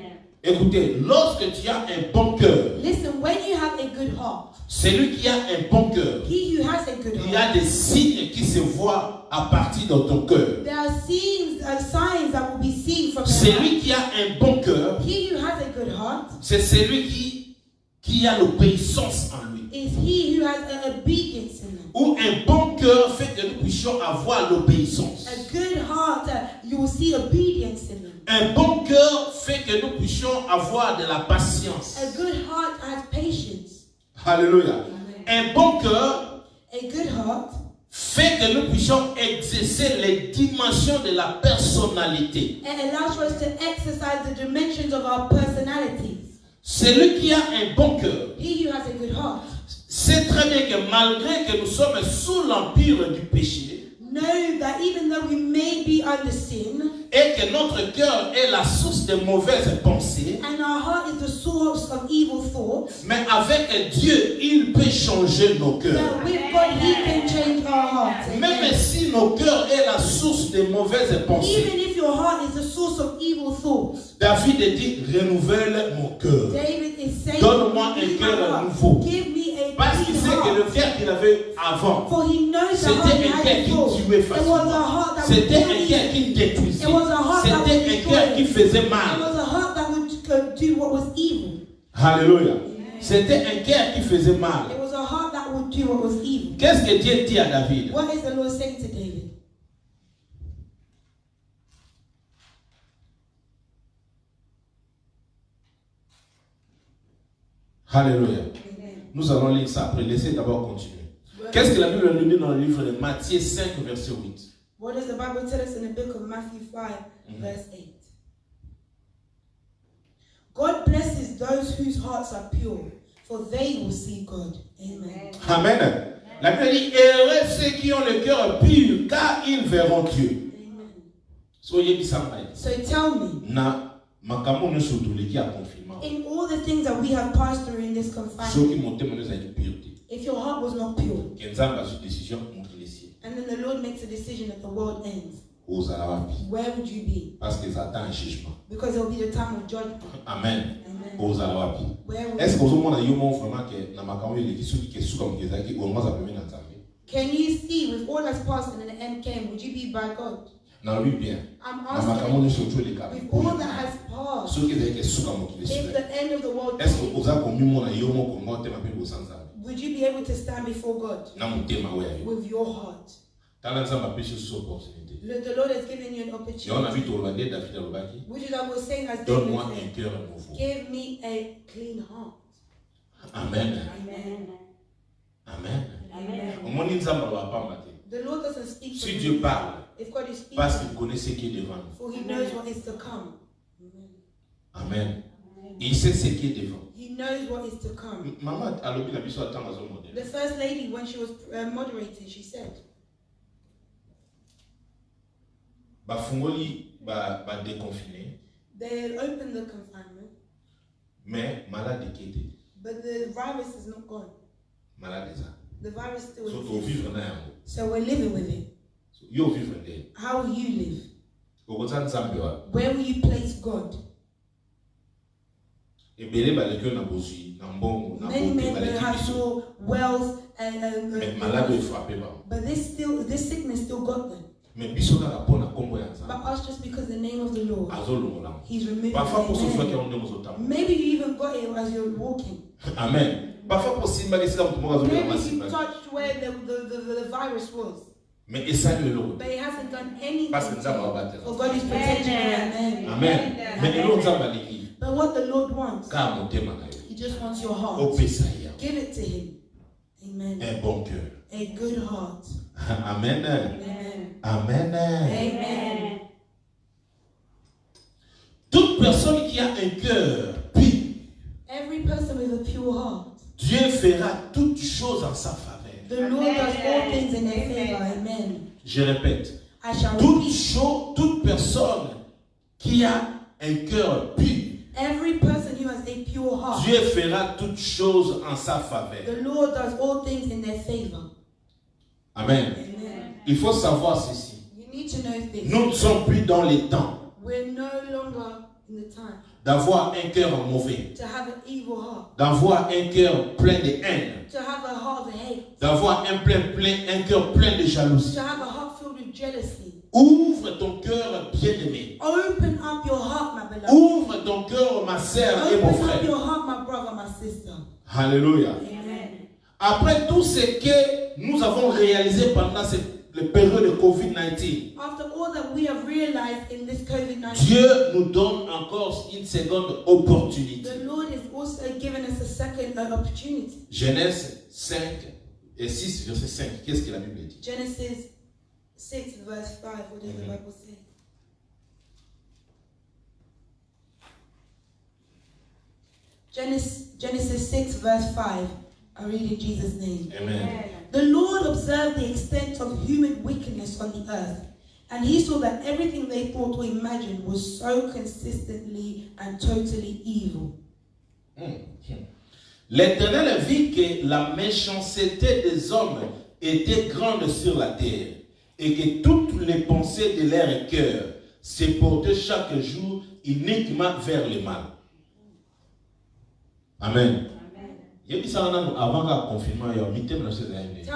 A: Écoutez, lorsque tu as un bon cœur,
B: Listen, when you have a good heart,
A: celui qui a un bon cœur,
B: he who has a good
A: il y a
B: heart,
A: des signes qui se voient à partir de ton cœur.
B: there are signs that will be seen from the
A: Celui
B: heart.
A: qui a un bon cœur,
B: He who has a good heart
A: c'est celui qui a l'obéissance en lui.
B: is he who has an obedience in him.
A: Ou un bon cœur fait que nous puissions avoir l'obéissance.
B: A good heart, you will see obedience in him.
A: Un bon cœur fait que nous puissions avoir de la patience.
B: A good heart has patience.
A: Alléluia. Un bon cœur
B: A good heart
A: fait que nous puissions exercer les dimensions de la personnalité.
B: it allows for us to exercise the dimensions of our personalities.
A: Celui qui a un bon cœur
B: He who has a good heart
A: sait très bien que malgré que nous sommes sous l'empire du péché
B: know that even though we may be under sin
A: et que notre cœur est la source de mauvaises pensées,
B: and our heart is the source of evil thoughts,
A: mais avec Dieu, il peut changer nos cœurs.
B: that with God He can change our hearts.
A: Même
B: Amen.
A: si nos cœurs est la source de mauvaises pensées,
B: Even if your heart is the source of evil thoughts,
A: David dit, renouvelle mon cœur.
B: David is saying,
A: Donne-moi un
B: "Give me
A: cœur
B: my heart.
A: nouveau."
B: Give me a
A: Parce qu'il
B: clean
A: sait que le
B: heart.
A: cœur qu'il avait avant,
B: For he knows the heart
A: c'était
B: he
A: un
B: had
A: cœur qui
B: before.
A: tuait
B: It was a
A: facilement.
B: heart that would
A: C'était
B: kill
A: un cœur
B: easily.
A: qui détruisait.
B: It was a heart that would
A: C'était un cœur qui
B: destroy.
A: faisait
B: It
A: mal.
B: was a heart that would do what was evil.
A: Alléluia. C'était un cœur qui faisait mal.
B: It was a heart that would do what was evil.
A: Qu'est-ce que Dieu dit à David?
B: What is the Lord saying to David?
A: Alléluia.
B: Amen.
A: Nous allons lire ça après. Laissez d'abord continuer. Qu'est-ce que la Bible nous dit dans le livre de Matthieu 5, verset 8?
B: What does the Bible tell us in the book of Matthew 5, verse 8? God blesses those whose hearts are pure, for they will see God. Amen.
A: Amen. La Bible dit, heureux ceux qui ont le cœur pur, car ils verront Dieu.
B: Amen.
A: Soyez bisambaye.
B: So tell me,
A: Na makambo no sotoleki a confinement.
B: in all the things that we have passed through in this confinement,
A: Soki motema no ezali pureté.
B: if your heart was not pure,
A: Que Nzambe azwi décision contre les siens.
B: and then the Lord makes a decision that the world ends,
A: Ozala wapi?
B: where would you be?
A: Parce que ça attend un jugement.
B: Because there will be the time of judgment.
A: Amen.
B: Amen.
A: Ozala wapi?
B: Where would
A: Est-ce que
B: you
A: vous avez vraiment que na makambo eleki soki ke suka mkezaki ongo za pembe na Nzambe?
B: Can you see, with all that's passed and then the end came, would you be by God?
A: Na lobi bien.
B: I'm
A: Na makambo no
B: asking,
A: soto eleka.
B: with all that has passed,
A: Soki ezali ke suka mokili
B: if
A: sila.
B: the end of the world
A: Est-ce que
B: came,
A: oza komimona yo moko ngo te mape bosa Nzambe?
B: would you be able to stand before God
A: Na motema oya yo.
B: with your heart?
A: Tala Nzambe apesi so opportunité.
B: The Lord has given you an
A: Et on a
B: opportunity.
A: vu David alobaki.
B: Which is I was saying as David
A: Donne-moi
B: said,
A: un cœur nouveau.
B: give me a clean heart.
A: Amen.
B: Amen.
A: Amen.
B: Amen.
A: Omoni Nzambe alobapamba te.
B: The Lord doesn't speak for
A: Si
B: you.
A: Dieu parle,
B: If God is speaking,
A: parce qu'il connaît ce qui est devant nous.
B: for He knows what is to come.
A: Amen. Il sait ce qui est devant.
B: He knows what is to come.
A: Maman alobi na biso atanga zo
B: The
A: modèle.
B: first lady, when she was moderating, she said,
A: Ba fungoli ba déconfiné.
B: they opened the confinement.
A: Mais malade qui était.
B: But the virus is not gone.
A: Malade ça.
B: The virus still
A: So
B: exists.
A: vivre na yango.
B: So we're living with it.
A: Yo vivre ndé.
B: How will you live?
A: Okoza nzambe wa.
B: Where will you place God?
A: Ebele baleki na bozui na mbongo na
B: Many
A: bote
B: men will have
A: baleki.
B: more wealth
A: Mais malade est frappé ba.
B: but this sickness still got them.
A: Mais biso kaka pona kombo ya nzambe.
B: But us just because the name of the Lord,
A: Azolongola.
B: He's removed
A: Parfois pour se faire
B: it.
A: qu'on demande autant.
B: Maybe you even got it as you're walking.
A: Amen. Parfois pour simba que c'est comme tout le monde
B: Maybe
A: a
B: you
A: simba.
B: touched where the virus was.
A: Mais essa le lot.
B: But it hasn't done anything.
A: Parce que nzambe va battre.
B: For God is protecting you. Amen.
A: Amen. Mais elo nzambe lingi.
B: But what the Lord wants,
A: Ka motema na yo.
B: He just wants your heart.
A: Opesa ya.
B: Give it to Him. Amen.
A: Un bon cœur.
B: A good heart.
A: Amen.
B: Amen.
A: Amen.
B: Amen.
A: Toute personne qui a un cœur pur,
B: Every person with a pure heart,
A: Dieu fera toutes choses en sa faveur.
B: the Lord does all things in their favor. Amen.
A: Je répète.
B: I shall
A: Toute
B: repeat.
A: chose, toute personne qui a un cœur pur,
B: Every person who has a pure heart,
A: Dieu fera toutes choses en sa faveur.
B: the Lord does all things in their favor.
A: Amen.
B: Amen.
A: Il faut savoir ceci.
B: You need to know this.
A: Nous ne sommes plus dans les temps
B: We're no longer in the time
A: d'avoir un cœur mauvais,
B: to have an evil heart,
A: d'avoir un cœur plein de haine,
B: to have a heart of hate,
A: d'avoir un cœur plein de jalousie.
B: to have a heart filled with jealousy.
A: Ouvre ton cœur, bien-aimé.
B: Open up your heart, my beloved.
A: Ouvre ton cœur, ma sœur et mon
B: Open up
A: frère.
B: your heart, my brother, my sister.
A: Alléluia.
B: Amen.
A: Après tout ce que nous avons réalisé pendant cette période de COVID-19,
B: After all that we have realized in this COVID-19,
A: Dieu nous donne encore une seconde opportunité.
B: the Lord has also given us a second opportunity.
A: Genèse 5 et 6, verset 5. Qu'est-ce que la Bible dit?
B: Genesis 6 verse 5, what does the Bible say? Genesis 6 verse 5. I read in Jesus' name.
A: Amen.
B: The Lord observed the extent of human wickedness on the earth, and He saw that everything they thought or imagined was so consistently and totally evil.
A: L'Éternel vit que la méchanceté des hommes était grande sur la terre et que toutes les pensées de leur cœur se portaient chaque jour uniquement vers le mal. Amen.
B: Tell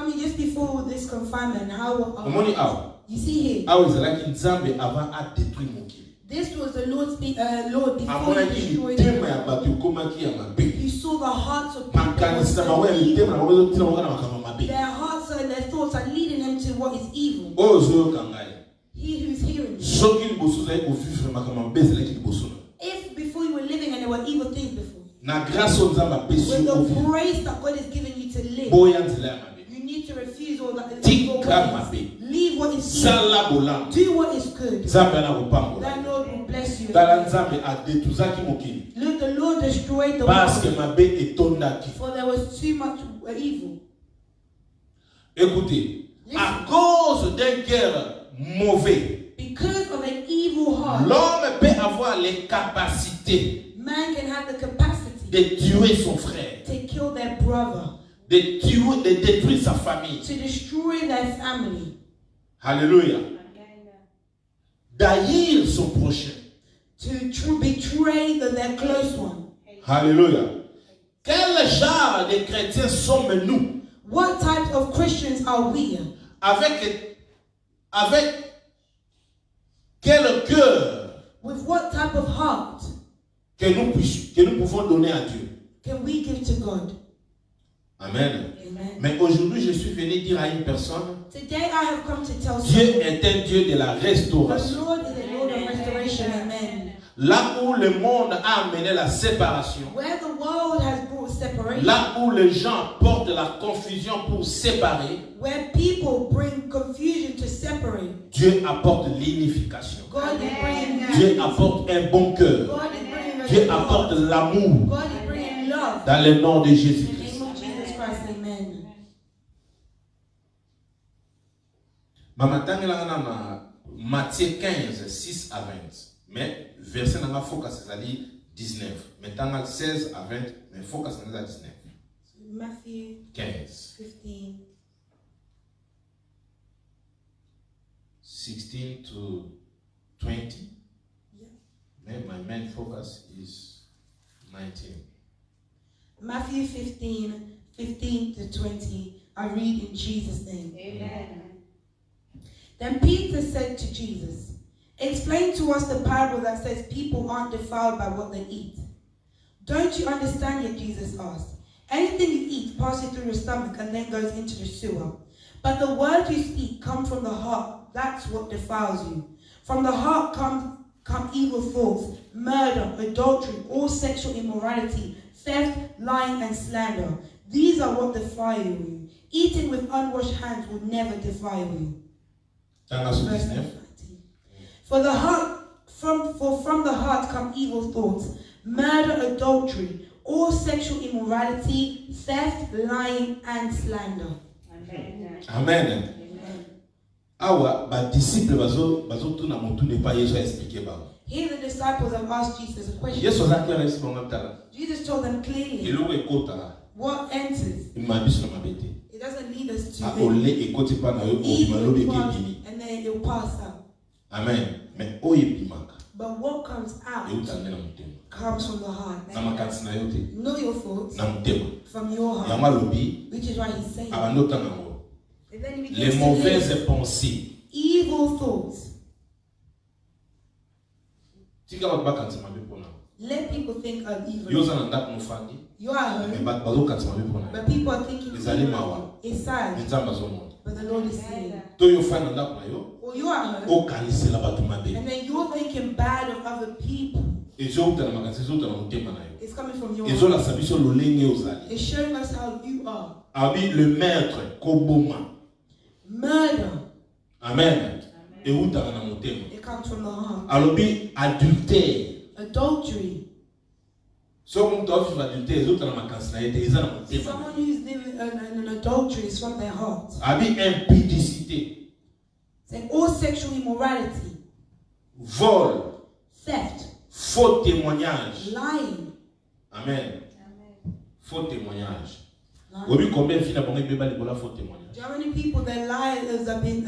B: me just before this confinement, how you see here, this was the Lord before He destroyed the world. You saw the hearts of people. Their hearts and their thoughts are leading them to what is evil. He who's hearing me. If before you were living and there were evil things before, with the grace that God has given you to live, you need to refuse all that evil ways. Leave what is evil. Do what is good. That Lord will bless you. Look, the Lord destroyed the world, for there was too much evil.
A: Écoutez, à cause d'un cœur mauvais,
B: Because of an evil heart,
A: l'homme peut avoir les capacités
B: man can have the capacity
A: de tuer son frère,
B: to kill their brother,
A: de détruire sa famille.
B: to destroy their family,
A: Alléluia. D'haïr son prochain.
B: to betray their close one.
A: Alléluia. Quel genre de chrétiens sommes-nous?
B: What type of Christians are we?
A: Avec quel cœur
B: With what type of heart
A: que nous pouvons donner à Dieu?
B: can we give to God?
A: Amen.
B: Amen.
A: Mais aujourd'hui, je suis venu dire à une personne,
B: Today I have come to tell
A: Dieu
B: someone,
A: est un Dieu de la
B: the
A: restauration.
B: Lord is a Lord of restoration. Amen.
A: Là où le monde a amené la séparation,
B: Where the world has brought separation,
A: là où les gens portent la confusion pour séparer,
B: where people bring confusion to separate,
A: Dieu apporte l'unification.
B: God is bringing
A: Dieu apporte un bon cœur.
B: God is bringing
A: Dieu apporte l'amour
B: God is bringing love.
A: dans le nom de
B: In the
A: Jésus-Christ.
B: name of Jesus Christ, amen.
A: Mama tangela na Matthieu 15, 6 à 20. Mais verset nanga foka c'est-à-dire 19. Maintenant, 16 à 20, mais il faut que ça soit à 19.
B: Matthew
A: 15.
B: 15.
A: 16 to 20.
B: Yeah.
A: My main focus is 19.
B: Matthew 15, 15 to 20. I read in Jesus' name.
C: Amen.
B: Then Peter said to Jesus, "Explain to us the parable that says people aren't defiled by what they eat." "Don't you understand yet?" Jesus asked. "Anything you eat passes through your stomach and then goes into the sewer. But the words you speak come from the heart. That's what defiles you. From the heart come evil thoughts, murder, adultery, all sexual immorality, theft, lying, and slander. These are what defile you. Eating with unwashed hands will never defile you." Verse 19. For from the heart come evil thoughts, murder, adultery, all sexual immorality, theft, lying, and slander.
C: Amen.
A: Amen. Awa, ba disciple bazo tuna mutu ne pa Yesu expliquer ba.
B: Here the disciples have asked Jesus a question.
A: Yesu zakira esi bonga tala.
B: Jesus told them clearly
A: Eloko ekota.
B: what enters.
A: Imabiso na mabete.
B: It doesn't lead us to
A: A ole ekoti pa na yo malobi
B: evil
A: kebini.
B: and then it will pass out.
A: Amen. Mais oye bimaka.
B: But what comes out
A: Eutane na mutema.
B: comes from the heart.
A: Na makatsi na yote.
B: Know your thoughts
A: Na mutema.
B: from your heart,
A: Yama lobi
B: which is why he's saying.
A: abandota nango.
B: And then he begins
A: Les
B: to
A: mauvaises
B: list
A: pensées.
B: evil thoughts.
A: Tika watu bakanti mabe pona.
B: Let people think of evil.
A: Yoza na ndako mufandi.
B: You are
A: Mais
B: home,
A: bazo kanti mabe pona.
B: but people are thinking
A: Les alima wa.
B: evil. It's sad,
A: Nzamba zo mona.
B: but the Lord is saying.
A: To yo fa na ndako na yo.
B: Or you are home,
A: O kanisela batu mabe.
B: and then you're thinking bad of other people.
A: Ezo utana makansi ezo utana mutema na yo.
B: It's coming from your
A: Ezo
B: heart.
A: la sabiso lolenge ozali.
B: It's showing us how you are.
A: Abi le maître koboma.
B: Murder,
A: Amen. Et utana na mutema.
B: it comes from the heart.
A: Alobi adultère.
B: Adultery,
A: So muntu afi adultère ezo utana makansi na yete eza na mutema.
B: someone who's living in an adultery is from their heart.
A: Abi impudicité.
B: Say all sexual immorality,
A: Vol.
B: theft,
A: Faux témoignage.
B: lying.
A: Amen.
C: Amen.
A: Faux témoignage.
B: lying.
A: Obi combien de filles n'a pas bébé libola faux témoignage.
B: Do you know how many people their lives have been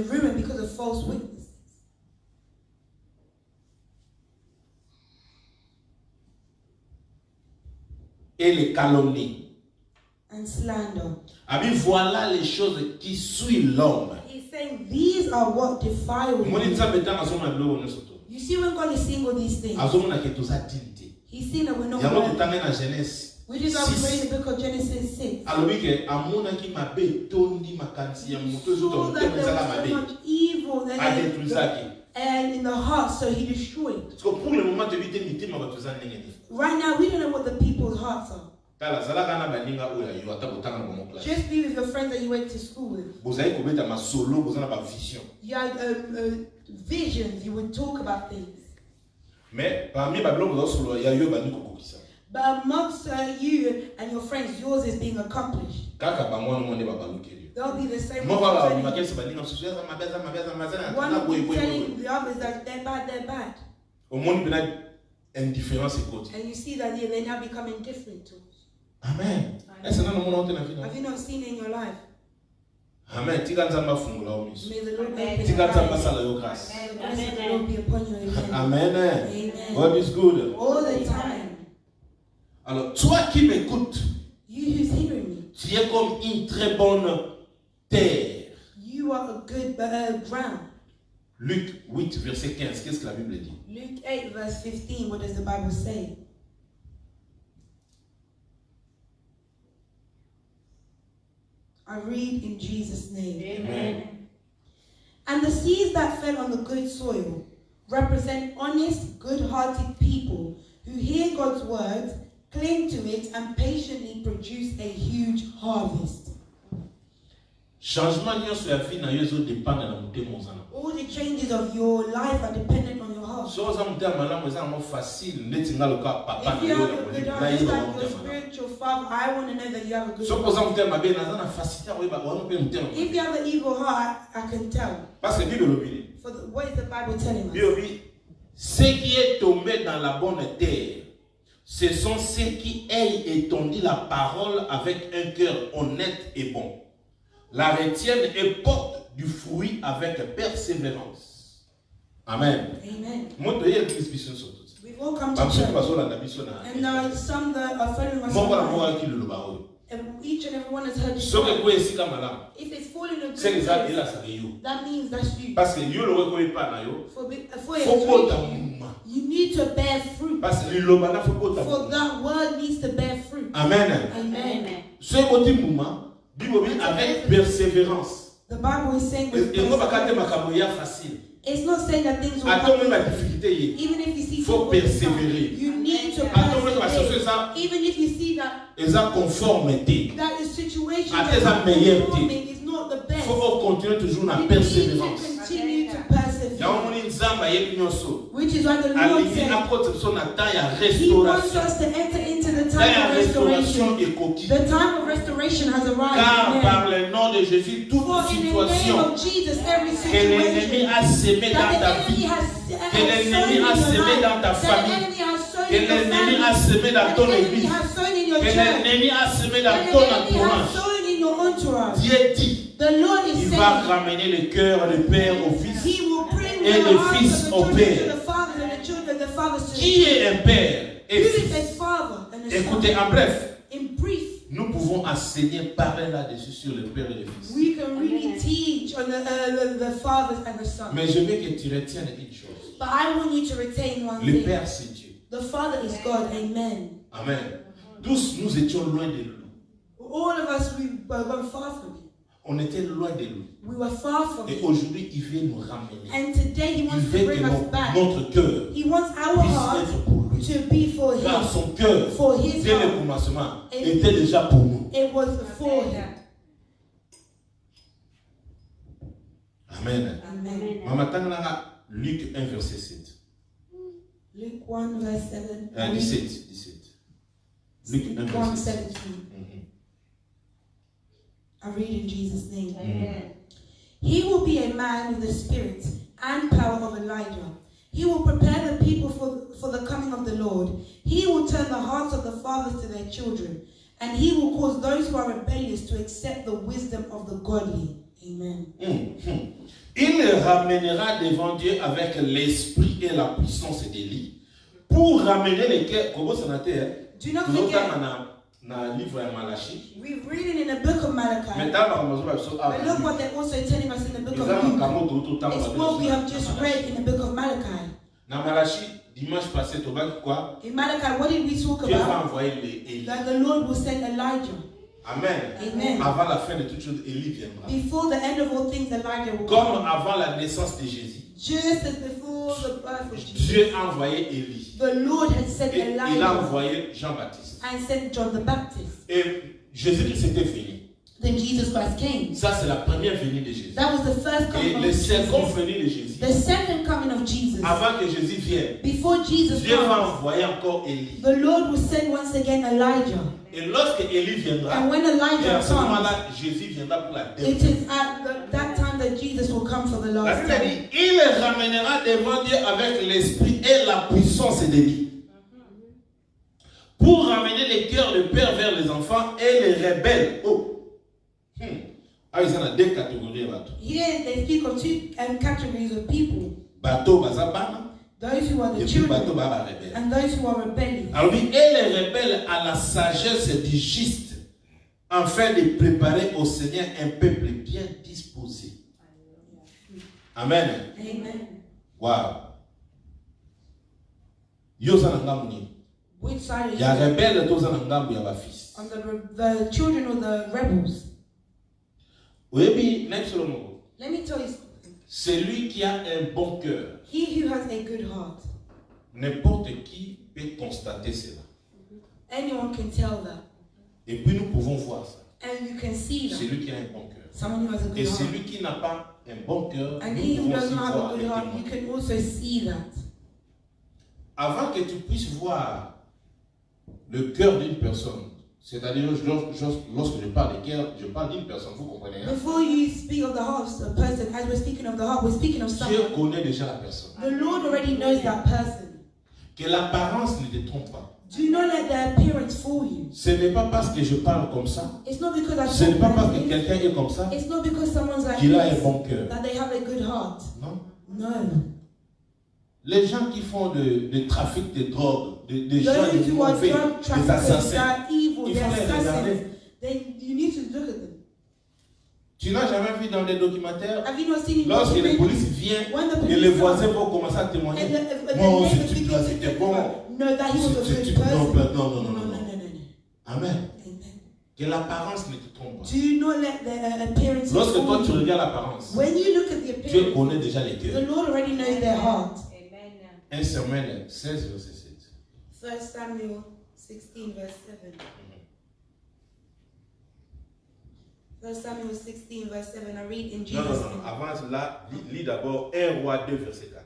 B: ruined because of false witness?
A: Et les calomnies.
B: And slander.
A: Abi voilà les choses qui suivent l'homme.
B: He's saying these are what defile
A: Moni
B: you.
A: nzambe tanga azoma bilo ne soto.
B: You see, when God is seeing all these things,
A: Azomona ke toza tinté.
B: He's seeing that we're not
A: Yango
B: worthy.
A: tutanga na Genèse.
B: Which is how we pray in the book of Genesis 6.
A: Alobi ke amona ki mabe tondi makansi ya muto ezo
B: So
A: to
B: that there
A: mutema
B: was so
A: mabe.
B: much evil
A: Adetruisaki.
B: and in the heart, so he destroyed.
A: Parce que pour le moment te vite mitima bato za ndenge ni.
B: Right now, we don't know what the people's hearts are.
A: Tala zalaka na baninga oya yo ata botanga na bomo classe.
B: Just be with your friends that you went to school with.
A: Bozali kobeta masolo bozana ba vision.
B: You had visions, you would talk about things.
A: Mais parmi babylon bozo solo ya yo bani kokokisa.
B: But amongst you and your friends, yours is being accomplished.
A: Kaka bango no monde babalukeli.
B: They'll be the same.
A: Mo
B: ones
A: baba
B: telling-
A: makesi baninga susu ya mabeza na
B: One
A: na
B: will
A: boy
B: be
A: boy.
B: telling the others that they're bad, they're bad.
A: Au monde bina indifférence écoute.
B: And you see that they're now becoming different to us.
A: Amen. Est-ce que nous avons entendu
B: Have you not seen it in your life?
A: Amen. Tika nzamba fungula omiso.
B: May the Lord
C: Amen.
B: open
A: Tika
B: your
A: nzamba
B: eyes.
A: sala yo grâce.
B: The blessing of the Lord be upon you.
A: Amen.
B: Amen. Amen.
A: God is good.
B: All the time.
A: Alors, toi qui m'écoutes,
B: You who's hearing me,
A: tu es comme une très bonne terre.
B: you are a good ground.
A: Luc 8, verset 15. Qu'est-ce que la Bible dit?
B: Luke 8, verse 15, what does the Bible say? I read in Jesus' name.
C: Amen.
B: And the seeds that fell on the good soil represent honest, good-hearted people who hear God's words, cling to it, and patiently produce a huge harvest.
A: Changement nyonso ya vie na yo ezo dépendre na motema ozana.
B: All the changes of your life are dependent on your heart.
A: So oza motema malamu eza yango facile ndeti nga loka papa
B: If
A: na
B: you
A: yo
B: have
A: ya
B: a good
A: molimo
B: heart,
A: na
B: just
A: yeba
B: like your
A: motema malamu.
B: spiritual father, I want to know that you have a good
A: So
B: heart.
A: oza motema mabe naza na facilité ya koyeba wana mpe motema.
B: If you have an evil heart, I can tell.
A: Parce que Bible lobi.
B: For what is the Bible telling us?
A: Bible Ce qui est tombé dans la bonne terre, ce sont ceux qui aient étendu la parole avec un cœur honnête et bon. La retiennent et portent du fruit avec persévérance. Amen.
B: Amen.
A: We've
B: all come to church. And there are some that are following us online. And each and every one has heard this. If it's falling in a good place, that means that's you. For you need to bear fruit. For that word needs to bear fruit.
A: Amen.
B: Amen.
A: Avec persévérance.
B: The Bible is saying with perseverance. It's not saying that things will happen. Even if you see
A: faut persévérer.
B: You need to persevere. Even if you see that the situation that is not the best.
A: Faut continuer toujours la
B: You
A: persévérance.
B: need to continue to persevere. Which is why the Lord said He wants us to enter into the time of restoration. The time of restoration has arrived.
A: Car par le nom de Jésus, toute situation que l'ennemi a sémé dans ta vie, que l'ennemi a sémé dans ta famille, que l'ennemi a sémé dans ton église, que l'ennemi a sémé dans ton entourage, Dieu dit, il va ramener le cœur du père au fils et le fils au père. Qui est un père et fils? Écoutez, en bref, nous pouvons enseigner, parler là-dessus sur le père et le fils.
B: We can really teach on the fathers and the sons.
A: Mais je veux que tu retiennes une chose.
B: But I want you to retain one
A: Le
B: thing.
A: Père, c'est Dieu.
B: The Father is God. Amen.
A: Amen. Tous nous étions loin de lui.
B: All of us, we were far from Him.
A: On était loin de lui.
B: We were far from
A: Et
B: Him.
A: aujourd'hui, il veut nous ramener.
B: And today He
A: Il
B: wants to
A: veut
B: bring
A: que
B: us back.
A: notre cœur
B: He wants our heart
A: puisse être pour lui.
B: to be for
A: Car
B: Him.
A: son cœur,
B: For His
A: dès le
B: heart.
A: commencement,
B: Et-
A: était déjà pour nous.
B: It was for Him.
A: Amen.
B: Amen.
A: Maman Tangananga, Luc 1, verset 7.
B: Luke 1 verse 7.
A: 17. Luc 1,
B: 1
A: verset 7.
B: 17. I read in Jesus' name.
C: Amen.
B: He will be a man with the spirit and power of Elijah. He will prepare the people for the coming of the Lord. He will turn the hearts of the fathers to their children, and he will cause those who are rebellious to accept the wisdom of the godly. Amen.
A: Il le ramènera devant Dieu avec l'esprit et la puissance d'Élie pour ramener les cœurs. Comment ça n'a été?
B: Do not forget,
A: Dans le livre de Malachie.
B: we've read in the book of Malachi. But look what they're also telling us in the book of Luke. It's what we have just read in the book of Malachi.
A: Dans Malachie, dimanche passé, tu vois quoi?
B: In Malachi, what did we talk
A: Dieu va
B: about?
A: envoyer Élie.
B: That the Lord will send Elijah.
A: Amen.
B: Amen.
A: Avant la fin de toutes choses, Élie viendra.
B: Before the end of all things, Elijah will
A: Comme
B: come.
A: avant la naissance de Jésus.
B: Just as before the birth of Jesus,
A: Dieu a envoyé Élie.
B: the Lord had sent
A: Et il a
B: Elijah
A: envoyé Jean-Baptiste.
B: and sent John the Baptist.
A: Et Jésus-Christ était venu.
B: Then Jesus Christ came.
A: Ça, c'est la première venue de Jésus.
B: That was the first
A: Et
B: coming
A: le
B: of
A: second
B: Jesus.
A: venue de Jésus,
B: The second coming of Jesus.
A: avant que Jésus vienne,
B: Before Jesus
A: Dieu va
B: comes,
A: envoyer encore Élie.
B: the Lord will send once again Elijah.
A: Et lorsque Élie viendra,
B: And when
A: et à
B: Elijah
A: ce
B: comes,
A: moment-là, Jésus viendra pour la dernière
B: it
A: fois.
B: is at that time that Jesus will come for the
A: La
B: last
A: Bible a
B: time.
A: dit, il les ramènera devant Dieu avec l'esprit et la puissance d'Élie. Pour ramener les cœurs de père vers les enfants et les rebelles. Oh. Ah, il y en a deux catégories.
B: Here they speak of two categories of people.
A: Bateau, bazabana.
B: Those who are the
A: Et puis bateau,
B: children
A: baba rebelle.
B: and those who are rebellious.
A: Alors, oui, et les rebelles à la sagesse du juste, afin de préparer au Seigneur un peuple bien disposé. Amen.
B: Amen.
A: Wow. Yo sanangamuni.
B: Which side are
A: Ya
B: you?
A: rebelle to sanangamu ya bafis.
B: On the children or the rebels?
A: Oui, next Solomon.
B: Let me tell you something.
A: Celui qui a un bon cœur,
B: He who has a good heart,
A: n'importe qui peut constater cela.
B: anyone can tell that.
A: Et puis nous pouvons voir ça.
B: And you can see that.
A: Celui qui a un bon cœur.
B: Someone who has a
A: Et
B: good heart.
A: celui qui n'a pas un bon cœur,
B: And
A: nous
B: he who
A: pouvons
B: does
A: aussi
B: not have
A: voir
B: a
A: et
B: good heart, you
A: témoigner.
B: can also see that.
A: Avant que tu puisses voir le cœur d'une personne, C'est-à-dire, lorsque je parle de cœur, je parle d'une personne, vous comprenez, hein?
B: Before you speak of the heart of a person, as we're speaking of the heart, we're speaking of
A: Dieu
B: someone.
A: connaît déjà la personne.
B: The Lord already knows that person.
A: Que l'apparence ne te trompe pas.
B: Do not let their appearance fool you.
A: Ce n'est pas parce que je parle comme ça,
B: It's not because I
A: ce n'est
B: talk
A: pas parce
B: like
A: que
B: this.
A: quelqu'un est comme ça
B: It's not because someone's like
A: qu'il a un
B: this
A: bon cœur.
B: that they have a good heart.
A: Non.
B: No.
A: Les gens qui font de trafic de drogue, des gens
B: Those
A: qui
B: who are
A: ont fait
B: drug
A: des
B: traffickers, they
A: assassins,
B: are evil,
A: il
B: they
A: faut
B: are
A: les
B: assassins.
A: regarder.
B: Then you need to look at them.
A: Tu n'as jamais vu dans des documentaires,
B: Have you not seen it?
A: lorsque les polices viennent
B: When the
A: et
B: police
A: les
B: come,
A: voisins vont commencer à témoigner.
B: and the
A: Moi,
B: neighbors
A: ce type-là,
B: begin to
A: c'était
B: testify.
A: bon.
B: No, that he was a
A: Ce
B: good
A: type,
B: person.
A: non. Amen.
B: Amen.
A: Que l'apparence ne te trompe pas.
B: Do not let the appearance
A: Lorsque toi
B: fool
A: tu
B: you.
A: regardes l'apparence,
B: When you look at the
A: Dieu
B: appearance,
A: connaît déjà les
B: the
A: cœurs.
B: Lord already knows their heart.
A: 1 Samuel 16, verset 7.
B: 1 Samuel 16, verse 7. 1 Samuel 16, verse 7. I read in Jesus' name.
A: Avant cela, lis d'abord 1 Roi 2, verset 4.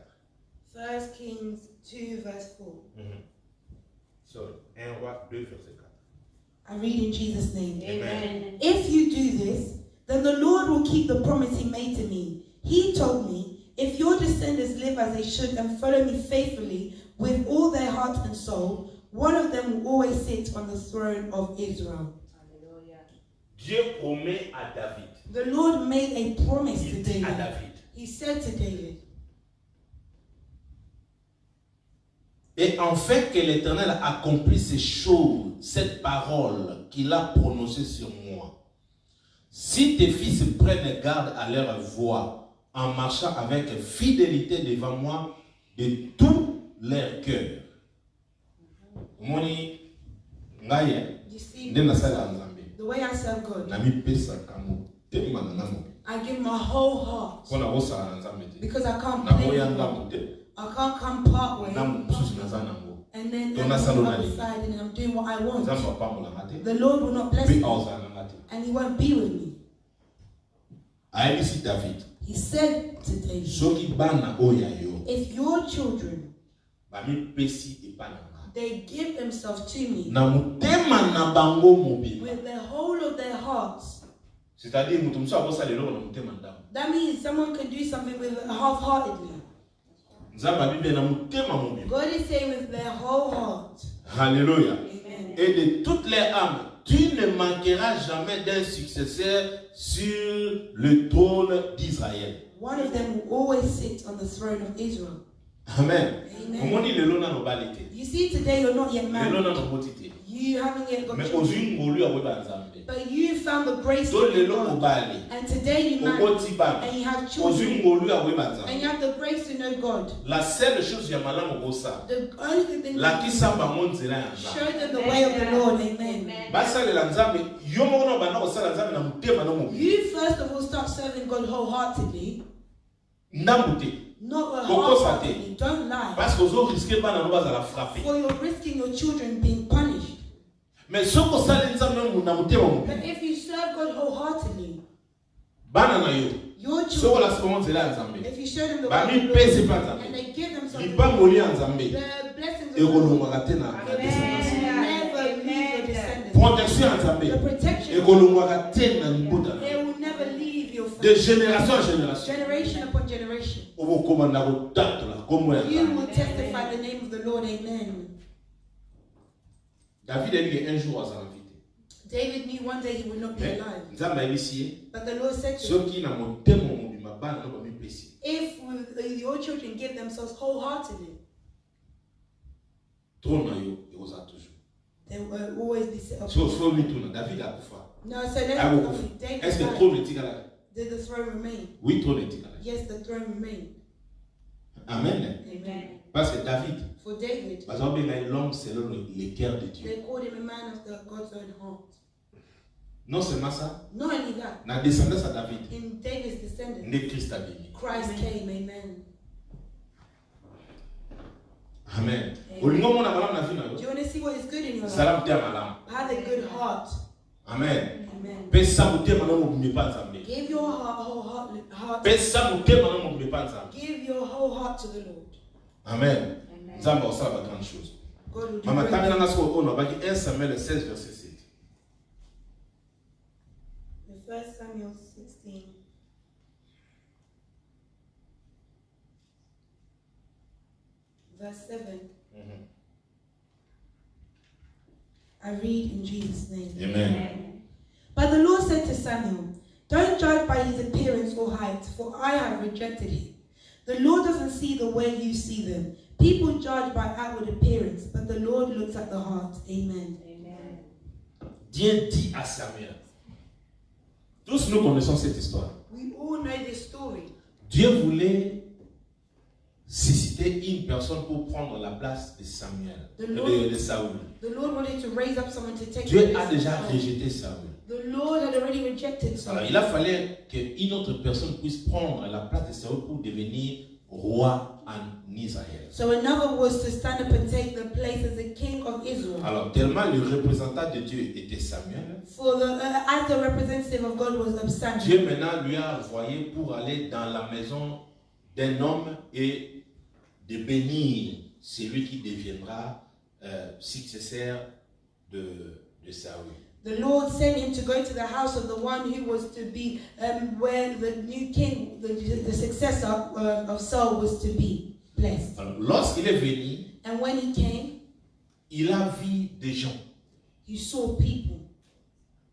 B: 1 Kings 2, verse 4.
A: Sorry, 1 Roi 2, verset 4.
B: I read in Jesus' name.
C: Amen.
B: If you do this, then the Lord will keep the promise he made to me. He told me, if your descendants live as they should and follow me faithfully with all their heart and soul, one of them will always sit on the throne of Israel.
C: Hallelujah.
A: Dieu promet à David.
B: The Lord made a promise to
A: Il dit à
B: David.
A: David.
B: He said to David,
A: Et en fait que l'Éternel accomplit ces choses, cette parole qu'il a prononcée sur moi. Si tes fils prennent garde à leur voix, en marchant avec fidélité devant moi de tout leur cœur. Moni ngaya
B: you see,
A: nde nasala nzambe.
B: the way I serve God,
A: Na mipesa kamo tema na namo.
B: I give my whole heart
A: Kona kosala na nzambe te.
B: because I can't
A: Na
B: play
A: boya
B: with God.
A: ngamo te.
B: I can't come part way
A: Namo mususu naza nango.
B: and then
A: Don't
B: I'm
A: asalo
B: on
A: na
B: the other
A: li.
B: side and I'm doing what I want.
A: Nzambe apambola ngate.
B: The Lord will not bless
A: Pe
B: me
A: awza na ngate.
B: and he won't be with me.
A: Aibisi David.
B: He said to David,
A: Soki bana oya yo.
B: if your children,
A: Bami pesi epana nga.
B: they give themselves to me
A: Na mutema na bango mobile.
B: with the whole of their hearts,
A: C'est-à-dire mutu musu akosala eloko na mutema ndamo.
B: that means someone can do something with half-heartedly.
A: Nzambe abibe na mutema mobile.
B: God is saying with their whole heart.
A: Alléluia.
B: Amen.
A: Et de toutes les âmes, tu ne manqueras jamais d'un successeur sur le trône d'Israël.
B: One of them will always sit on the throne of Israel.
A: Amen.
B: Amen.
A: Omoni lelo na no balite.
B: You see, today you're not yet
A: Lelo
B: married.
A: na no botite.
B: You haven't yet got
A: Mais
B: children.
A: ozwi ngolu ya weba nzambe.
B: But you found the grace
A: To
B: of
A: lelo
B: God.
A: obali.
B: And today you marry
A: Okoti bana.
B: and you have
A: Ozwi
B: children.
A: ngolu ya weba
B: And
A: nzambe.
B: you have the grace to know God.
A: La seule chose ya malamu kosa.
B: The only good thing
A: Lakisa bango nzela ya
B: show
A: nzambe.
B: them the way of the Lord. Amen.
A: Basalela nzambe, yo moko na bana kosala nzambe na mutema na mobile.
B: You first of all start serving God wholeheartedly,
A: Ndambu te.
B: not
A: Koko
B: half-heartedly. Don't lie.
A: Parce que ozo risquer bana no bazala frapper.
B: For you're risking your children being punished.
A: Mais soko osali nzambe na mutema
B: But
A: mobile.
B: if you serve God wholeheartedly,
A: Bana na yo.
B: your
A: Soko
B: children,
A: la siko nzela ya nzambe.
B: if you show them the
A: Ba
B: way of
A: mi
B: the
A: pesi
B: Lord,
A: pa
B: and
A: nzambe.
B: they give themselves to
A: Libangoli ya
B: the
A: nzambe.
B: blessings of the Lord,
A: Ekolongwa te na descendance.
B: never leave your descendants.
A: Protection ya nzambe.
B: The protection,
A: Ekolongwa te na libota.
B: they will never leave your
A: De
B: family.
A: génération en génération.
B: Generation upon generation.
A: Obokoma na kotatola komo ya
B: You
A: nzambe.
B: will testify the name of the Lord. Amen.
A: David a dit qu'un jour azala vite.
B: David knew one day he would not be
A: Mais
B: alive.
A: nzambe ayebisi ye.
B: But the Lord said to him,
A: Soki na motema mobimba bana no bamipesi.
B: if your children give themselves wholeheartedly,
A: Trône na yo ekozala toujours.
B: they will always be set up.
A: So mituna David akufa.
B: No, so let's
A: Akufa.
B: David
A: Est-ce que
B: died.
A: trône etikala?
B: Did the throne remain?
A: Oui, trône etikala.
B: Yes, the throne remained.
A: Amen.
B: Amen.
A: Parce que David,
B: For David,
A: bazobenga l'homme selon le cœur de Dieu.
B: they called him a man of God's own heart.
A: Non seulement ça,
B: Not only that,
A: na descendance à David,
B: in David's descendants,
A: né Christ a béni.
B: Christ came. Amen.
A: Amen.
B: Amen.
A: Olingo mona malamu na vie na
B: Do
A: yo.
B: you want to see what is good in your life?
A: Salam te malamu.
B: Have a good heart.
A: Amen.
B: Amen.
A: Pesa motema na mobimba pa nzambe.
B: Give your heart.
A: Pesa motema na mobimba pa nzambe.
B: Give your whole heart to the Lord.
A: Amen.
C: Amen.
A: Nzambe osala ba grande chose.
B: God will do
A: Mama
B: great
A: tanga
B: things.
A: na so ono baki 1 Samuel 16 verset 7.
B: Samuel 16. Verse 7. I read in Jesus' name.
A: Amen.
B: But the Lord said to Samuel, don't judge by his appearance or height, for I have rejected him. The Lord doesn't see the way you see them. People judge by outward appearance, but the Lord looks at the heart. Amen.
C: Amen.
A: Dieu dit à Samuel. Tous nous connaissons cette histoire.
B: We all know this story.
A: Dieu voulait susciter une personne pour prendre la place de Samuel, de Saoul.
B: The Lord wanted to raise up someone to take
A: Dieu
B: the
A: a
B: place of
A: déjà
B: Saul.
A: rejeté Saoul.
B: The Lord had already rejected
A: Alors,
B: Saul.
A: il a fallu qu'une autre personne puisse prendre la place de Saoul pour devenir roi en Israël.
B: So another was to stand up and take the place as the king of Israel.
A: Alors, tellement le représentant de Dieu était Samuel,
B: For the as the representative of God was Samuel.
A: Dieu maintenant lui a envoyé pour aller dans la maison d'un homme et de bénir celui qui deviendra successeur de Saoul.
B: The Lord sent him to go to the house of the one who was to be where the new king, the successor of Saul was to be blessed.
A: Alors, lorsqu'il est venu,
B: And when he came,
A: il a vu des gens
B: he saw people.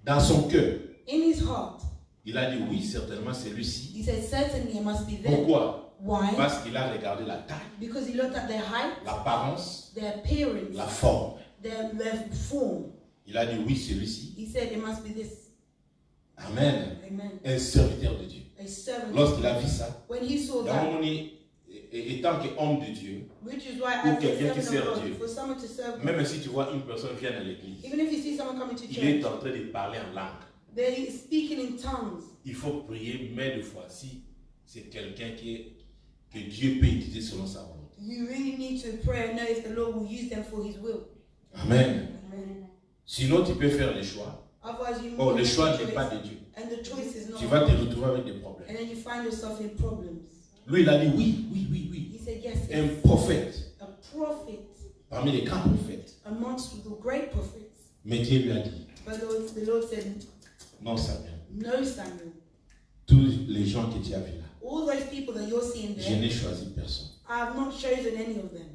A: dans son cœur.
B: In his heart,
A: Il a dit oui, certainement c'est lui-ci.
B: he said, certainly it must be them.
A: Pourquoi?
B: Why?
A: Parce qu'il a regardé la taille,
B: Because he looked at their height,
A: l'apparence,
B: their appearance,
A: la forme.
B: their form.
A: Il a dit oui, c'est lui-ci.
B: He said, it must be this.
A: Amen.
B: Amen.
A: Un serviteur de Dieu.
B: A servant.
A: Lorsqu'il a vu ça,
B: When he saw
A: dans un
B: that,
A: moment donné, étant qu'homme de Dieu,
B: which is why
A: Ou
B: as a
A: quelqu'un qui
B: servant
A: sert
B: of
A: Dieu.
B: God, for someone to serve God,
A: même si tu vois une personne vient à l'église,
B: even if you see someone coming to
A: il est
B: church,
A: en train de parler en langue.
B: they're speaking in tongues.
A: Il faut prier mais de fois si c'est quelqu'un que Dieu peut utiliser selon sa volonté.
B: You really need to pray and know if the Lord will use them for his will.
A: Amen.
B: Amen.
A: Sinon, tu peux faire le choix.
B: Otherwise, you
A: Oh,
B: make
A: le
B: a
A: choix
B: choice,
A: n'est pas de Dieu.
B: and the choice is not.
A: Tu vas te
B: of God.
A: retrouver avec des problèmes.
B: And then you find yourself in problems.
A: Lui, il a dit oui, oui, oui, oui.
B: He said, yes,
A: Un
B: yes.
A: prophète,
B: A prophet
A: parmi les grands prophètes.
B: amongst the great prophets.
A: Mais Dieu lui a dit,
B: But the Lord said,
A: non Samuel,
B: no, Samuel.
A: tous les gens que tu as vus là,
B: All those people that you're seeing
A: je
B: there,
A: n'ai choisi personne.
B: I have not chosen any of them.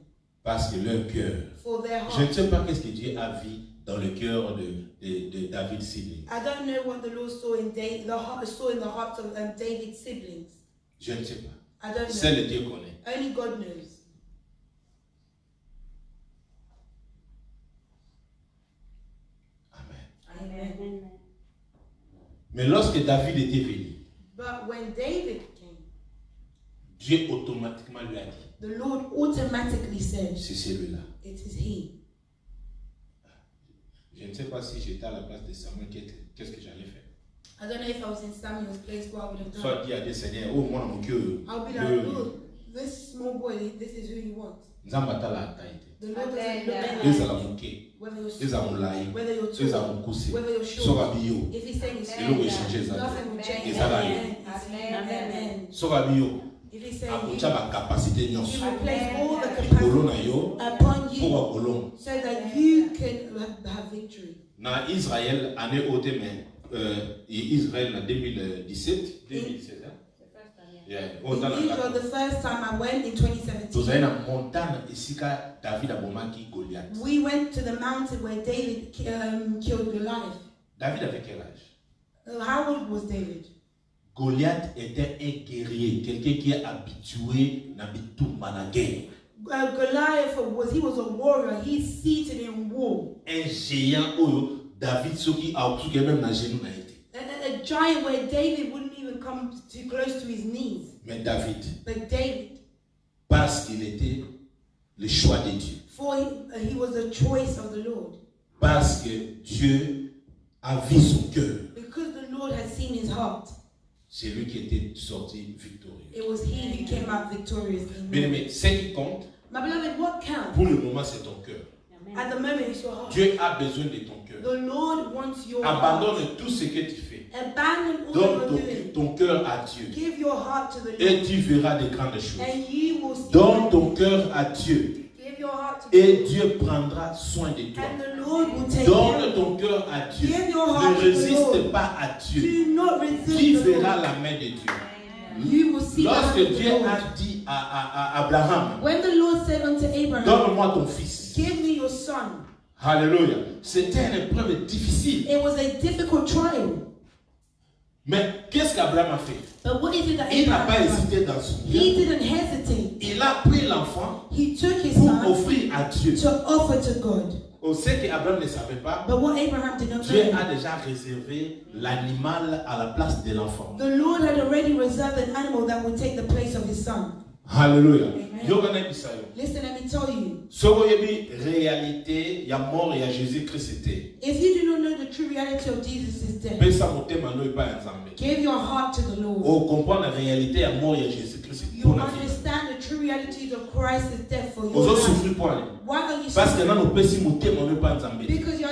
A: Parce que leur cœur,
B: For their
A: je ne
B: heart.
A: sais pas qu'est-ce que Dieu a vu dans le cœur de David Sidney.
B: I don't know what the Lord saw in the hearts of David's siblings.
A: Je ne sais pas.
B: I don't know.
A: Seul Dieu connaît.
B: Only God knows.
A: Amen.
B: Amen.
C: Amen.
A: Mais lorsque David était venu,
B: But when David came,
A: Dieu automatiquement lui a dit,
B: the Lord automatically said,
A: c'est celui-là.
B: it is he.
A: Je ne sais pas si j'étais à la place de Samuel, qu'est-ce que j'allais faire.
B: I don't know if I was in Samuel's place, what I would have
A: Soit
B: done.
A: dit à Dieu, Seigneur, oh mon cœur,
B: I'll be like, Lord, this small boy, this is who you want.
A: Nzambata la taille.
B: The Lord doesn't look at
A: Eza
B: you,
A: la moke,
B: whether you're
A: eza
B: small,
A: molai,
B: whether you're
A: eza
B: tall,
A: mokuse,
B: whether you're short.
A: soka biyo,
B: If he's saying it's
A: eloko
B: you,
A: échanger eza.
B: nothing will change.
A: Ezala
B: Amen.
C: Amen.
B: Amen.
A: Soka biyo,
B: If he's saying you,
A: akocha ba capacité
B: he
A: nyonso.
B: will place all the
A: Likolo na
B: capacity
A: yo,
B: upon
A: pour
B: you
A: bakolongo.
B: so that you can have victory.
A: Na Israël, année haute, mais Israël en 2017, 2016, hein? Yeah.
B: In Israel, the first time I went in 2017,
A: Tozali na montagne esika David abomaki Goliath.
B: we went to the mountain where David killed Goliath.
A: David avait quel âge?
B: How old was David?
A: Goliath était un guerrier, quelqu'un qui est habitué na bitumba na guerre.
B: Goliath was a warrior. He's seated in war.
A: Un géant oyo David soki aosuki même na genou na été.
B: A giant where David wouldn't even come too close to his knees.
A: Mais David,
B: But David,
A: parce qu'il était le choix de Dieu,
B: for he was the choice of the Lord.
A: parce que Dieu a vu son cœur,
B: Because the Lord had seen his heart,
A: c'est lui qui était sorti victorieux.
B: it was he who came out victorious.
A: Bien aimé, ce qui compte,
B: My beloved, what counts?
A: pour le moment, c'est ton cœur.
B: At the moment, it's your heart.
A: Dieu a besoin de ton cœur.
B: The Lord wants your heart.
A: Abandonne tout ce que tu fais.
B: Abandon all
A: Donne
B: you're doing.
A: ton cœur à Dieu.
B: Give your heart to the
A: Et
B: Lord.
A: tu verras de grandes choses.
B: And you will see.
A: Donne ton cœur à Dieu.
B: Give Give your heart to the
A: et
B: Lord.
A: Dieu prendra soin de toi.
B: And the Lord will take care
A: Donne
B: of
A: ton cœur à Dieu.
B: Give your heart
A: Ne
B: to the
A: résiste
B: Lord.
A: pas à
B: you.
A: Dieu.
B: Do not resist
A: Qui
B: the
A: verra
B: Lord.
A: la main de Dieu?
B: You will see the hand
A: Lorsque
B: of the
A: Dieu
B: Lord.
A: a dit à Abraham,
B: When the Lord said unto Abraham,
A: donne-moi ton fils.
B: give me your son,
A: Alléluia. C'était une épreuve difficile.
B: it was a difficult trial.
A: Mais qu'est-ce qu'Abraham a fait?
B: But what is it that
A: Il n'a pas
B: Abraham did?
A: hésité dans son
B: He
A: cœur.
B: didn't hesitate.
A: Il a pris l'enfant
B: He took his
A: pour
B: son
A: offrir à Dieu.
B: to offer to God.
A: On sait qu'Abraham ne savait pas.
B: But what Abraham did not
A: Dieu
B: know,
A: a déjà réservé l'animal à la place de l'enfant.
B: the Lord had already reserved an animal that would take the place of his son.
A: Alléluia.
B: Amen. Listen, let me tell you.
A: Soko yebi réalité ya mort ya Jésus-Christ était.
B: If you do not know the true reality of Jesus' death,
A: Pesa motema no ipa nzambe.
B: give your heart to the Lord.
A: O comprendre la réalité ya mort ya Jésus-Christ
B: You
A: pour la vie.
B: understand the true realities of Christ's death for your
A: Ozo
B: life.
A: souffrir pour aller.
B: Why are you
A: Parce que
B: suffering?
A: nano pesi motema no ipa nzambe.
B: Because you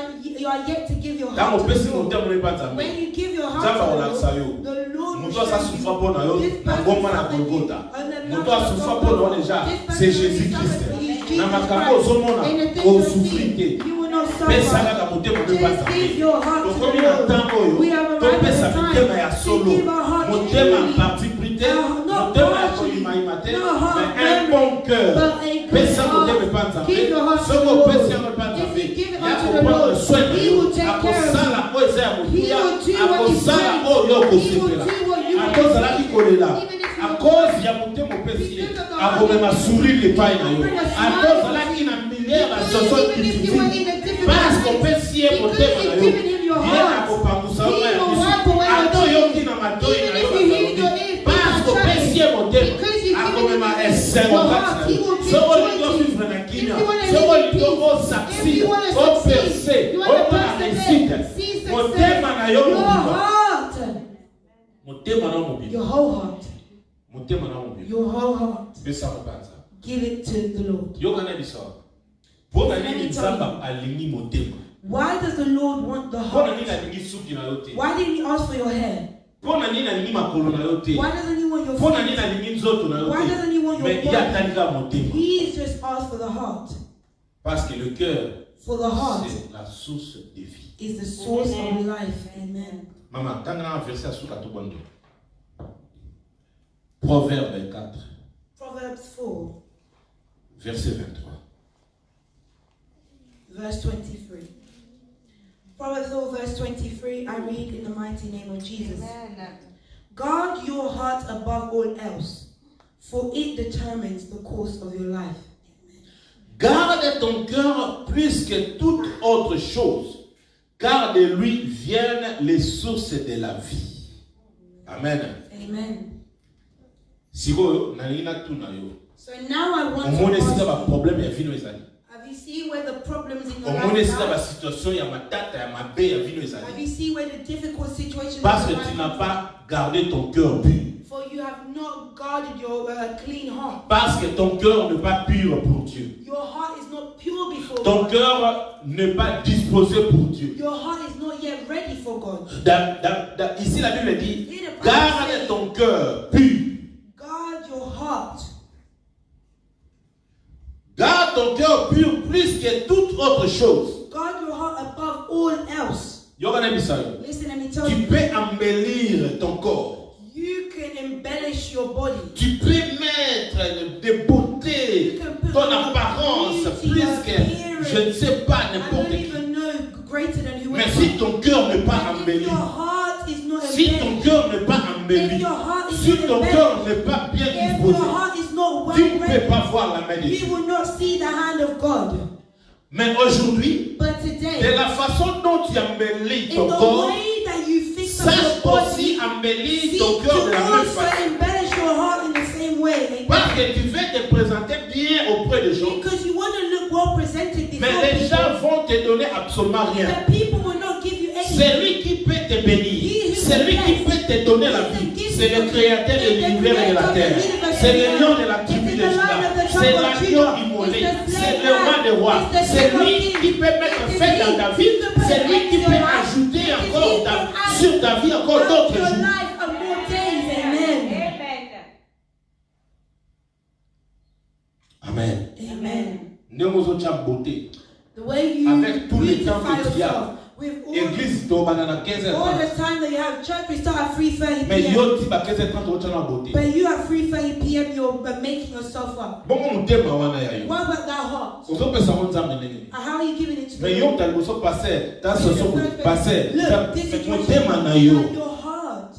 B: are yet to give your
A: Dans
B: heart
A: mon
B: to
A: pesi
B: the Lord.
A: motema no ipa nzambe.
B: When you give your heart
A: Nzambe
B: to
A: olakisa
B: the
A: yo.
B: Lord, the Lord will
A: Moto asa
B: show
A: souffrir
B: you.
A: pour na yo.
B: This
A: Na
B: person
A: ngoma na
B: is somebody-
A: Golgotha.
B: on the
A: Moto
B: mountain
A: asa
B: of
A: souffrir pour na
B: Golgotha.
A: déjà.
B: This person
A: C'est
B: is
A: Jésus-Christ.
B: somebody- Jesus
A: Na makambo
B: Christ.
A: ozomona
B: In the things
A: o
B: you
A: souffrir
B: see,
A: te.
B: you will not
A: Pesa
B: suffer.
A: kaka motema no ipa
B: Just
A: nzambe.
B: give your heart to
A: Tokomi
B: the
A: na
B: Lord.
A: ntango oyo
B: We have arrived
A: topesa
B: at the
A: mitema ya
B: time
A: solo
B: to give our heart
A: motema
B: truly.
A: particulier te
B: Not
A: motema ya
B: partially,
A: koyimayima te
B: not half
A: mais un
B: memory,
A: bon cœur
B: but a good
A: pesa motema
B: heart.
A: epa nzambe
B: Give your heart to
A: soki
B: the Lord.
A: opesi yango epa nzambe
B: If you give it
A: ya
B: unto the
A: koprendre
B: Lord,
A: soin na
B: He
A: yo
B: will take care of
A: akosala
B: you.
A: oyo eza ya
B: He
A: motuya
B: will do what He
A: akosala
B: says.
A: oyo
B: He will
A: okosepela
B: do what you want.
A: akozalaki kolela
B: Even if you
A: akozi ya motema opesi ye akomema sourire epai na yo akozalaki na milie ya basoso
B: Even if you were in a difficult
A: parce
B: place,
A: kopesi ye motema na
B: because
A: yo
B: you've given Him your
A: ye
B: heart,
A: akopangusa
B: He
A: yo ya
B: will
A: biso
B: wipe away your
A: atoyoki
B: tears.
A: na matoi na
B: Even
A: yo
B: if you hear your
A: bakalobi
B: ears,
A: parce kopesi ye motema akomema esengo kati na yo soko lingo vivre na kimia soko lingo osakside operse omona réussite motema na yo
B: your
A: mobimba
B: heart,
A: motema na yo mobimba
B: your whole heart,
A: motema na yo mobimba
B: your whole heart.
A: pesa mopanza
B: Give it to the Lord.
A: yokana biso mpona nini nzambe alingi motema
B: Why does the Lord want the
A: mpona
B: heart?
A: nini alingi suki na yo te
B: Why didn't He ask for your hair?
A: mpona nini alingi makolo na yo te
B: Why doesn't He want your
A: mpona
B: feet?
A: nini alingi nzoto na yo
B: Why doesn't He want
A: te
B: your
A: mais ye
B: body?
A: atalika motema
B: He's just asked for the heart.
A: parce que le cœur
B: For the heart
A: c'est la source de vie.
B: is the source of life. Amen.
A: Maman, tanga na verset asuka to bondo. Proverbe 4,
B: Proverbs 4,
A: verset 23.
B: verse 23. Proverbs 4, verse 23, I read in the mighty name of Jesus. Guard your heart above all else, for it determines the course of your life.
A: Garde ton cœur plus que toute autre chose, car de lui viennent les sources de la vie. Amen.
B: Amen.
A: Sikoyo nalingi na tuna yo.
B: So now I want
A: Omone
B: to
A: sika
B: ask
A: ba
B: you,
A: problème ya vino ezali.
B: have you seen where the problems in your
A: Omone
B: life
A: sika ba
B: are?
A: situation ya matata ya mabe ya vino
B: Have
A: ezali.
B: you seen where the difficult situations
A: Parce
B: in
A: que
B: your
A: tu
B: life
A: n'as
B: are?
A: pas gardé ton cœur pur.
B: For you have not guarded your clean heart.
A: Parce que ton cœur n'est pas pur pour Dieu.
B: Your heart is not pure before
A: Ton
B: God.
A: cœur n'est pas disposé pour Dieu.
B: Your heart is not yet ready for God.
A: Ici, la Bible dit, garde ton cœur pur.
B: Guard your heart.
A: Garde ton cœur pur plus que toute autre chose.
B: Guard your heart above all else.
A: Yokana bisayo.
B: Listen, let me tell
A: Tu
B: you.
A: peux embellir ton corps.
B: You can embellish your body.
A: Tu peux mettre des beautés, ton apparence, plus que, je ne sais pas,
B: I
A: n'importe
B: don't
A: qui.
B: even know greater than
A: Mais
B: whoever.
A: si ton cœur n'est pas
B: And if
A: embelli,
B: your heart is not
A: si ton
B: embellished,
A: cœur n'est pas
B: if
A: embelli,
B: your heart is
A: si
B: not
A: ton
B: embellished,
A: cœur n'est pas bien
B: if your
A: disposé,
B: heart is not
A: tu
B: well
A: ne peux
B: ready,
A: pas voir la main de
B: you
A: Dieu.
B: will not see the hand of God.
A: Mais aujourd'hui,
B: But
A: de
B: today,
A: la façon dont tu embellis
B: in
A: ton
B: the
A: corps,
B: way that you fix up
A: sache
B: your
A: aussi
B: body,
A: embellir
B: seek
A: ton
B: to
A: cœur de la même
B: also
A: façon.
B: embellish your heart in the same way.
A: Parce que tu veux te présenter bien auprès des gens,
B: Because you want to look well presented before
A: mais les gens
B: people.
A: vont te donner absolument rien.
B: The people will not give you anything.
A: C'est lui qui peut te bénir, c'est lui qui peut te donner la vie. C'est le créateur de l'univers et de la terre. C'est le lion de la tribu de Juda. C'est l'agneau immolé. C'est le roi des rois. C'est lui qui peut mettre fin dans ta vie. C'est lui qui peut ajouter encore sur ta vie encore d'autres
B: Your
A: jours.
B: life of more days. Amen.
A: Amen.
B: Amen.
A: beauté.
B: The way you
A: Avec tous les temps
B: beautify
A: que tu as.
B: yourself. With all
A: Église, tu vas à 15h30.
B: the time that you have church, we start at 3:30
A: Mais
B: p.m.
A: yo, tu vas 15h30, tu as la beauté.
B: But you at 3:30 p.m. you're making yourself up.
A: Bon, mon thème, wana ya yo.
B: What about that heart?
A: Ozo pesa mo nzambe ndenge.
B: And how are you giving it to
A: Mais
B: the
A: yo,
B: Lord?
A: t'as le besoin de passer. T'as ce son
B: Look,
A: passer.
B: this is
A: Mon
B: what
A: thème na
B: you
A: yo.
B: have your heart.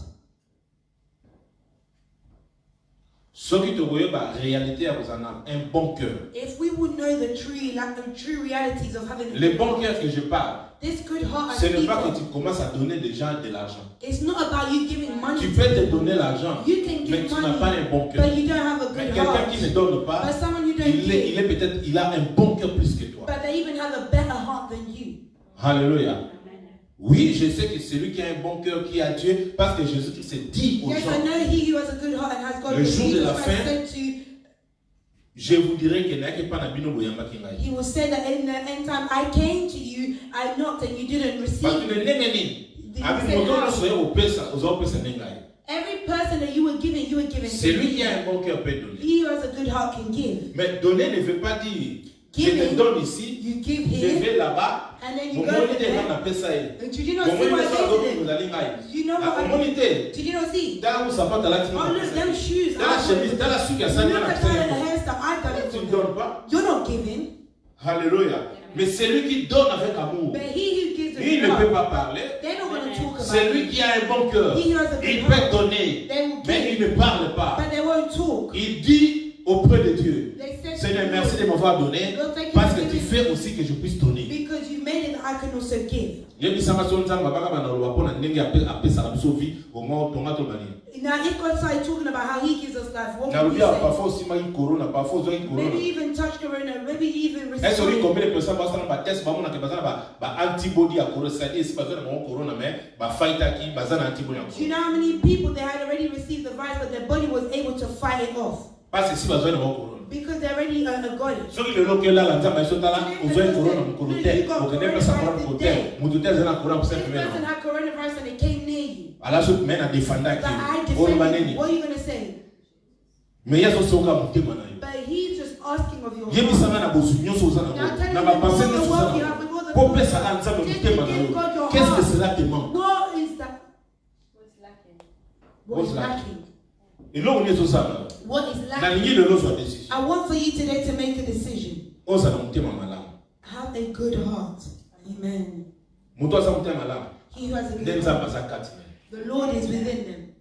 A: Ce qui te voyait, la réalité, vous en avez un bon cœur.
B: If we would know the true realities of having a
A: Le
B: good
A: bon
B: heart,
A: cœur que je parle,
B: this good heart I
A: ce n'est
B: speak
A: pas que
B: of,
A: tu commences à donner des gens de l'argent.
B: it's not about you giving money
A: Tu
B: to
A: peux te
B: people.
A: donner l'argent,
B: You can
A: mais
B: give
A: tu n'as pas
B: money,
A: un bon cœur.
B: but you don't have a
A: Mais
B: good
A: quelqu'un
B: heart.
A: qui ne donne pas,
B: But someone who don't
A: il est
B: give,
A: peut-être, il a un bon cœur plus que toi.
B: but they even have a better heart than you.
A: Alléluia. Oui, je sais que celui qui a un bon cœur, qui a Dieu, parce que Jésus-Christ s'est dit aux
B: Yes, I
A: gens,
B: know he who has a good heart and has God.
A: Le
B: because
A: jour de
B: Jesus
A: la
B: Christ
A: fin,
B: said to,
A: je vous dirai qu'il n'y a pas de boyamba qui m'a dit.
B: he will say that in the end time, I came to you, I knocked and you didn't
A: Parce
B: receive
A: que
B: me.
A: le nengeni, avec mon don, soyez au pesa, aux autres pesa nengai.
B: Every person that you were giving to.
A: Celui qui a un bon cœur peut donner.
B: He who has a good heart can give.
A: Mais donner ne veut pas dire, je
B: Giving,
A: te donne ici,
B: you give
A: je
B: here,
A: vais là-bas,
B: and then
A: mon
B: you go
A: monité
B: there.
A: va na pesa ye.
B: And did you not
A: Mon
B: see what
A: monité
B: I
A: va
B: did
A: na
B: to
A: vous
B: them?
A: allez ngai.
B: Do you know
A: La
B: what I
A: monité,
B: did? Did you not see?
A: dans mon sapate à la
B: Oh look, them shoes.
A: dans la chemise, dans la sucre à ça,
B: Look
A: dans la
B: at that
A: pesa.
B: hairstyle. I got it
A: Tu
B: from
A: ne
B: them.
A: donnes pas.
B: You're not giving.
A: Alléluia. Mais celui qui donne avec amour,
B: But he who gives a
A: il
B: good
A: ne peut
B: heart,
A: pas parler.
B: they're not going to talk about
A: Celui
B: it.
A: qui a un bon cœur,
B: He who has a good
A: il
B: heart,
A: peut donner,
B: they will
A: mais il
B: give,
A: ne parle pas.
B: but they won't talk.
A: Il dit auprès de Dieu,
B: They said,
A: Seigneur, merci de m'avoir donné,
B: Lord, thank you
A: parce
B: for
A: que tu
B: giving
A: fais aussi que je puisse donner.
B: because you made it that I can also give. Now, if God started talking about how He gives us life, what would we say? Maybe even touch corona, maybe even
A: Est-ce que
B: receive.
A: combien de personnes vont faire un test, antibody à corona, c'est-à-dire si besoin de corona, mais fight qui besoin antibody.
B: Do you know how many people they had already received the virus, but their body was able to fight it off?
A: Parce que si besoin de corona.
B: Because they already got it.
A: Ceux qui le loquent là, la nzamba est là, on veut corona, mon coroté, on connaît pas sa corona, mon coroté, mon coroté, c'est la corona pour
B: This
A: cette
B: person
A: semaine.
B: had coronavirus and it came near you.
A: Alors, je mène à défendre
B: But I
A: qui,
B: defended you. What are you going to say?
A: mais il y a ce soka mon témoin.
B: But He's just asking of your
A: Yemi
B: heart.
A: sama na bosu nyoso za na bo. Na ba penser na so za. Popé ça là nzamba mon témoin na yo. Qu'est-ce que cela te manque?
B: What is that?
C: What's lacking?
B: What is
A: What's
B: lacking?
A: Et là on est ça là.
B: What is
A: Na
B: lacking?
A: ningi le lo so décision.
B: I want for you today to make a decision.
A: O za na mon témoin malamu.
B: Have a good heart. Amen.
A: Muto za mon témoin malamu.
B: He who has a good
A: Ndenza
B: heart.
A: baza kati.
B: The Lord is within them.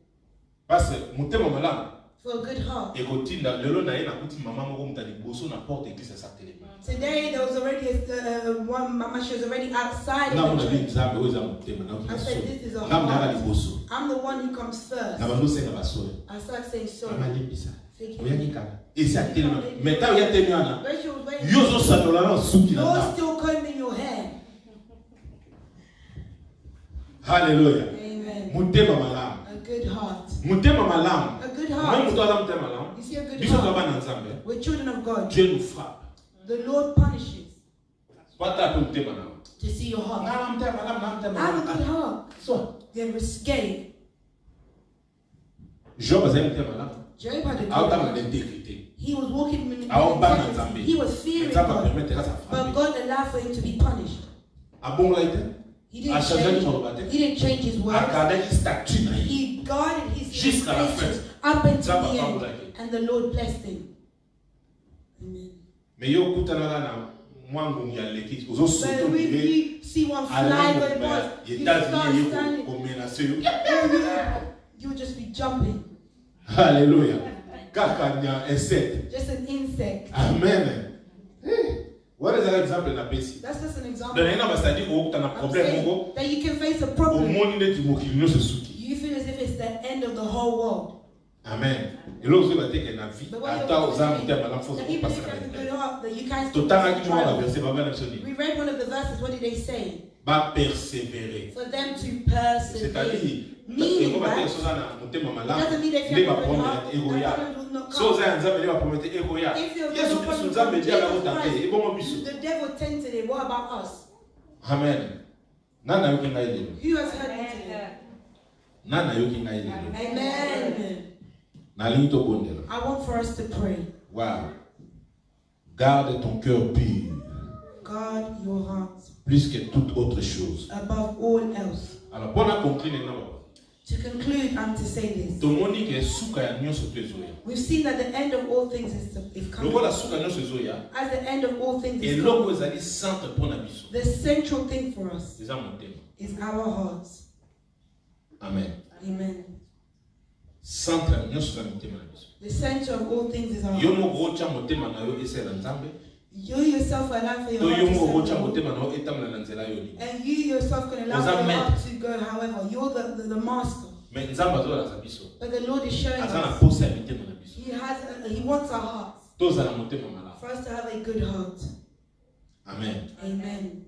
A: Parce que mon témoin malamu.
B: For a good heart.
A: Et kotinda lelo na ye na kuti mama moko mutali boso na porte église sa télé.
B: Today there was already one mama. She was already outside
A: Na
B: of
A: mona
B: the
A: bi
B: church.
A: nzambe o za mon témoin na.
B: I said, this is a
A: Na mona
B: heart.
A: li boso.
B: I'm the one who comes first.
A: Na bando senga baso.
B: I start saying sorry.
A: Mama limbisa.
B: Forgive
A: Oya
B: me.
A: kikala. Esi atelema. Meta oya temiana.
B: Where she was waiting.
A: Yo zo sanola na suki na.
B: You're still combing your hair.
A: Hallelujah.
B: Amen.
A: Mutema malamu.
B: A good heart.
A: Mutema malamu.
B: A good
A: Même
B: heart.
A: muto aza mutema malamu.
B: You see a good
A: Biso
B: heart.
A: kaba na nzambe.
B: We're children of God.
A: Dieu nous frappe.
B: The Lord punishes
A: Pata pe mutema malamu.
B: to see your heart.
A: Na mutema malamu, na mutema
B: Have a good
A: malamu.
B: heart.
A: So,
B: Then escape.
A: Job aza mutema malamu.
B: Job had a good
A: Auta
B: heart.
A: na intégrité.
B: He was walking in
A: Awa bana
B: integrity.
A: nzambe.
B: He was fearing
A: Nzambe
B: God.
A: permettre sa
B: But
A: famille.
B: God allowed for him to be punished.
A: Abonga ite.
B: He didn't
A: Achangé
B: change.
A: son baptême.
B: He didn't change his words.
A: Akadaki statut na ye.
B: He guarded his
A: Jusqu'à la fin.
B: limitations up until
A: Nzambe
B: the
A: apambola
B: end.
A: ye.
B: And the Lord blessed him. Amen.
A: Mais yo kutanaka na mwangu ya leki. Ozo
B: But
A: soto
B: if
A: mbe.
B: you see one fly
A: Alain
B: going
A: Mobert.
B: past, you
A: États-Unis
B: start
A: yo
B: standing.
A: komenase yo.
B: You'll just be jumping.
A: Alléluia. Kakanya insecte.
B: Just an insect.
A: Amen. What is an example na pesi?
B: That's just an example.
A: Donc ina bastadi o tana
B: I'm
A: problème
B: saying
A: moko.
B: that you can face a
A: Au
B: problem.
A: monde ne dimokili no se suki.
B: You feel as if it's the end of the whole world.
A: Amen. Et l'autre va te que na vie.
B: But what
A: Ata
B: you're
A: oza
B: saying,
A: mutema na force
B: that
A: ko
B: even if
A: passer
B: you have a good
A: na.
B: heart, that you can't still
A: Totanga
B: face
A: ki mo na
B: trials.
A: verset baba na soni.
B: We read one of the verses. What did they say?
A: Ba persévérer.
B: For them to persevere.
A: C'est-à-dire
B: Meaning
A: ko ba te
B: that
A: so na mutema
B: it
A: malamu.
B: doesn't mean that
A: Ne
B: you
A: ba
B: have a good
A: promettre
B: heart.
A: ego
B: That
A: ya.
B: problem will not
A: So
B: come.
A: za nzambe ne ba promettre ego ya.
B: If you're
A: Yesu
B: going
A: Kristo
B: to
A: nzambe dia la
B: Jesus
A: utante.
B: Christ,
A: Ebo mo biso.
B: the devil tempted it. What about us?
A: Amen. Nana yoki ngai lelo.
B: Who has heard me today?
A: Nana yoki ngai lelo.
B: Amen.
A: Na lingi to bondela.
B: I want for us to pray.
A: Wow. Garde ton cœur pur,
B: Guard your heart
A: plus que toute autre chose.
B: above all else.
A: Alors, pour la conclure,
B: To conclude and to say this,
A: tout le monde qui est souka ya nyonso to ezoya.
B: we've seen that the end of all things is coming.
A: Lokola souka nyonso ezoya,
B: As the end of all things is
A: eloko
B: coming,
A: ezali centre pour na biso.
B: the central thing for us
A: Eza motema.
B: is our hearts.
A: Amen.
B: Amen.
A: Centre ya nyonso za motema na biso.
B: The center of all things is our
A: Yo
B: hearts.
A: moko otya motema na yo esala Nzambe,
B: You yourself allow for
A: to
B: your
A: yo
B: heart to
A: moko
B: serve
A: otya
B: the Lord.
A: motema na yo etambola na nzela yo ni.
B: And you yourself can allow
A: Oza
B: for your
A: maître.
B: heart to go however. You're the master.
A: Mais Nzambe azolakisa biso.
B: But the Lord is showing
A: Aza na
B: us
A: posa ya mitema na biso.
B: He wants our hearts.
A: Tozala motema malamu.
B: For us to have a good heart.
A: Amen.
B: Amen.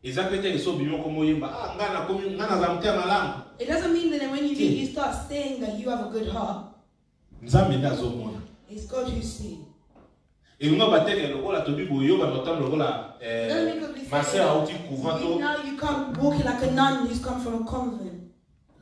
A: Eza pete so bino komo yemba, nga naza motema malamu.
B: It doesn't mean that when you start saying that you have a good heart,
A: Nzambe nde azomona.
B: it's God who's seeing.
A: Elunga bateke lokola tobi boyoba notam lokola maser auti couvent to
B: Now you come walking like a nun who's come from a convent.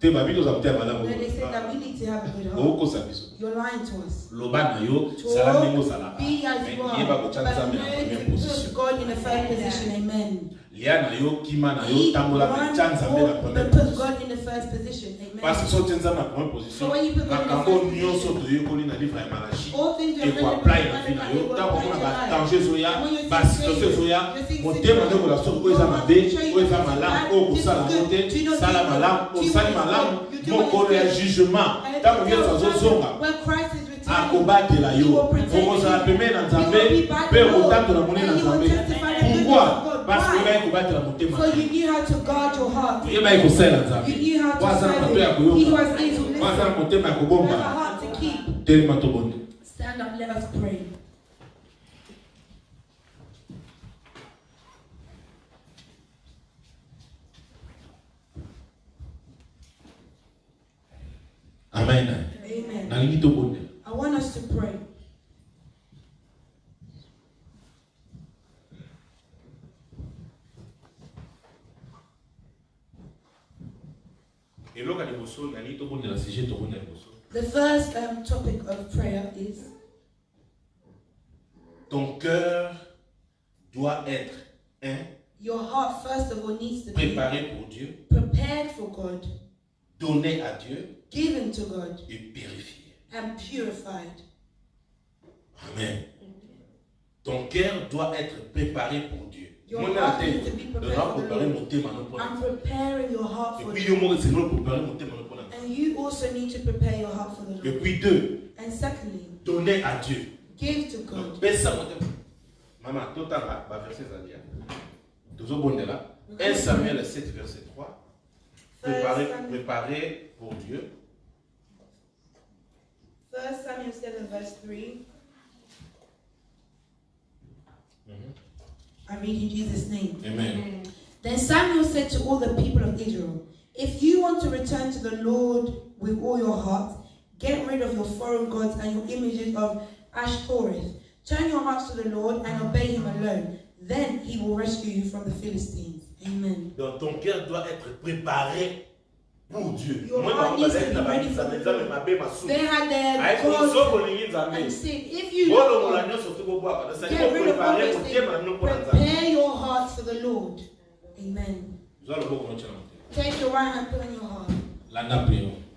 A: te babito za motema malamu.
B: Then they say that we need to have a good heart.
A: Okosa biso.
B: You're lying to us.
A: Loba na yo sala ndenge ozala.
B: Be as you are.
A: Yeba
B: But
A: kocha Nzambe na
B: learn
A: première
B: to
A: position.
B: put God in the first position. Amen.
A: Lia na yo kima na yo tambola pe cha Nzambe na première
B: But put
A: position.
B: God in the first position.
A: Parce que
B: Amen.
A: so tenza na première position.
B: So when you put God in the
A: Makambo
B: first
A: nyonso
B: position,
A: toyekoli na livre ya Malachi.
B: all things
A: Et
B: you're
A: quoi
B: going
A: apply na vie na yo. Tango mona ba danger zoya, ba situation zoya, motema ndeko la soko eza mabe, eza malamu, okosala mote, sala malamu, osali malamu, mokolo ya jugement. Tango Yesu azozonga,
B: when Christ is returning,
A: akobatela yo. Okozala pembeni na Nzambe, pe otatela monene na Nzambe. Pourquoi? Parce que oyebi kobatela motema.
B: so you knew how to guard your heart.
A: Oyebi kosala Nzambe.
B: You knew how to
A: Waza
B: serve
A: moto ya
B: Him. He
A: koyoka.
B: was able to listen.
A: Waza motema ya
B: You have a
A: kobomba.
B: heart to keep.
A: Telema tobonde.
B: Stand up, let us pray.
A: Amen.
B: Amen.
A: Nalingi tobonde.
B: I want us to pray.
A: Eloka liboso nalingi tobonde la sujet tobonde liboso.
B: The first topic of prayer is
A: Ton cœur doit être
B: your heart, first of all, needs to be
A: préparé pour Dieu,
B: prepared for God,
A: donné à Dieu
B: given to God,
A: et purifié.
B: and purified.
A: Amen. Ton cœur doit être préparé pour Dieu.
B: Your
A: Mon
B: heart
A: tête,
B: needs to be
A: je
B: prepared
A: dois
B: for the
A: préparer
B: Lord.
A: mon thème à nous
B: I'm preparing your heart
A: Et
B: for
A: puis,
B: the
A: il y a c'est nous préparer mon thème à nous prendre.
B: And you also need to prepare your heart for the
A: Et
B: Lord.
A: puis deux,
B: And secondly,
A: donner à Dieu.
B: give to
A: Donc,
B: God.
A: baisse ça mon thème. Maman, tout à l'heure, verset Zadia. Toujours bon de là. 1 Samuel 7, verset 3. Préparer pour Dieu.
B: 1 Samuel 7, verse 3. I read in Jesus' name.
A: Amen.
B: Then Samuel said to all the people of Israel, if you want to return to the Lord with all your heart, get rid of your foreign gods and your images of Ashtoreth. Turn your hearts to the Lord and obey him alone. Then he will rescue you from the Philistines. Amen.
A: Donc ton cœur doit être préparé pour Dieu.
B: Your heart needs to be ready for the Lord. They had their gods and said, if you get rid of all those things, prepare your hearts for the Lord. Amen. Take your right hand, put on your heart.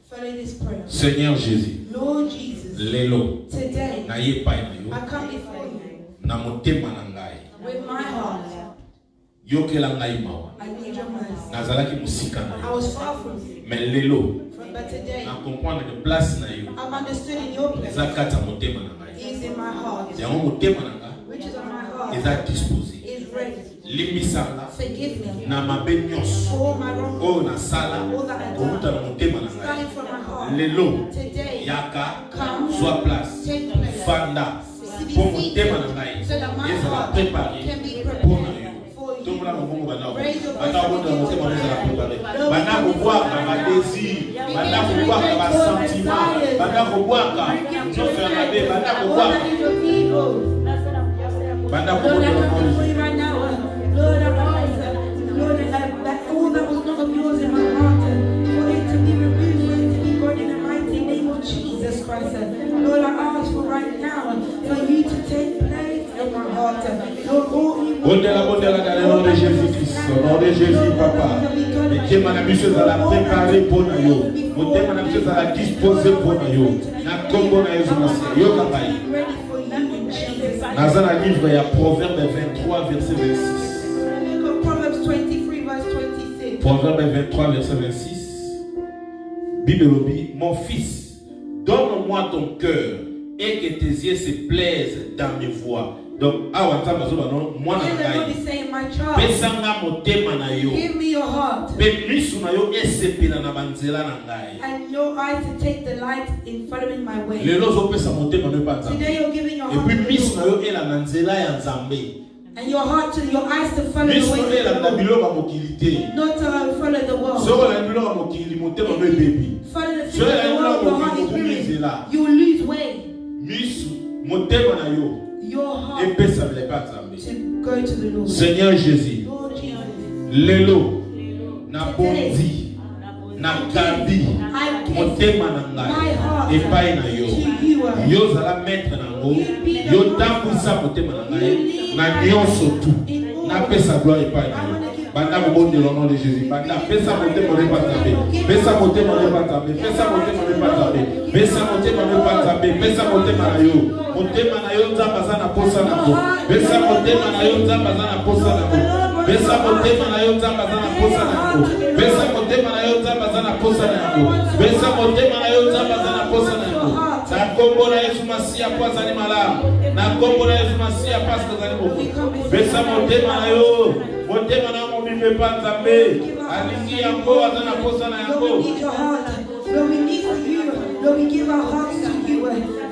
B: Follow this prayer.
A: Seigneur Jésus,
B: Lord Jesus,
A: lelo
B: today
A: na yepa na yo
B: I come before you
A: na motema na ngai.
B: with my heart.
A: Yokela ngai mawa.
B: I need your mercy.
A: Nazalaki musika na
B: I
A: yo.
B: was far from you,
A: Mais lelo
B: but today
A: na comprendre que place na yo
B: I've understood in your place.
A: eza kati ya motema na ngai.
B: He is in my heart,
A: Yango motema na ngai
B: which is on my heart,
A: eza disposé.
B: is ready.
A: Limbisanga
B: Forgive me
A: na mabe nyonso
B: for all my wrong,
A: oyo nasala
B: all that I
A: kouta na
B: done,
A: motema na ngai.
B: starting from my heart.
A: Lelo
B: Today,
A: yaka
B: come,
A: zwa place
B: take place,
A: fanda
B: to be
A: po motema na
B: seated,
A: ngai
B: so that my
A: ezala
B: heart
A: préparé
B: can be
A: mpona yo.
B: prepared for you.
A: Tombola mobongo banao
B: Raise your voice
A: banao
B: and
A: bona
B: begin to
A: motema ezala
B: pray.
A: préparé banda kobwaka badésir banda kobwaka basentiment banda kobwaka nyonso ya mabe banda
B: All
A: kobwaka
B: that is your people.
A: banda
B: Lord, I come
A: kobwaka
B: before you right now. Lord, I ask Lord, that all that was not of yours in my heart, for it to be removed, for it to be gone in the mighty name of Jesus Christ. Lord, I ask for right
A: Bondela, bondela, dans le nom de Jésus-Christ. Au nom de Jésus, papa. Et que mon ami à la préparer pour nous. Mon thème, mon ami à la disposer pour nous. Na kombo na Yesu Masiya. Yo kapai. Dans un livre, il y a Proverbe 23, verset 26.
B: Proverbs 23, verse 26.
A: Proverbe 23, verset 26. Bible dit, mon fils, donne-moi ton cœur et que tes yeux se plaisent dans mes voies. Donc,
B: And the Lord is saying, my child, give me your heart. And your eyes to take delight in following my way. Today you're giving your heart to the Lord. And your heart to your eyes to follow the way of the Lord. Not to follow the world. Follow the things of the world, your heart is willing. You will lose way. Your heart to go to the Lord.
A: Seigneur Jésus,
B: Lord Jesus,
A: Lelo, na bondi, na kabi, motema na ngai, epai na yo. Yo zala maître na ngo, yo tambusa motema na ngai, na nyonso tu, na pesa gloire epai na yo. Banda bondi au nom de Jésus. Banda pesa motema ne patambe, pesa motema ne patambe, pesa motema ne patambe, pesa motema ne patambe, pesa motema na yo. Motema na yo nzamba sana posa na ko. Pesa motema na yo nzamba sana posa na ko. Pesa motema na yo nzamba sana posa na ko. Pesa motema na yo nzamba sana posa na ko. Pesa motema na yo nzamba sana posa na ko. Na kombo na Yesu Masiya posa ni malamu. Na kombo na Yesu Masiya pasta za ni moko. Pesa motema na yo. Motema na mo bibe panzambe. Alingi yango azana posa na yango.
B: Lord, we need for you. Lord, we give our hearts to you.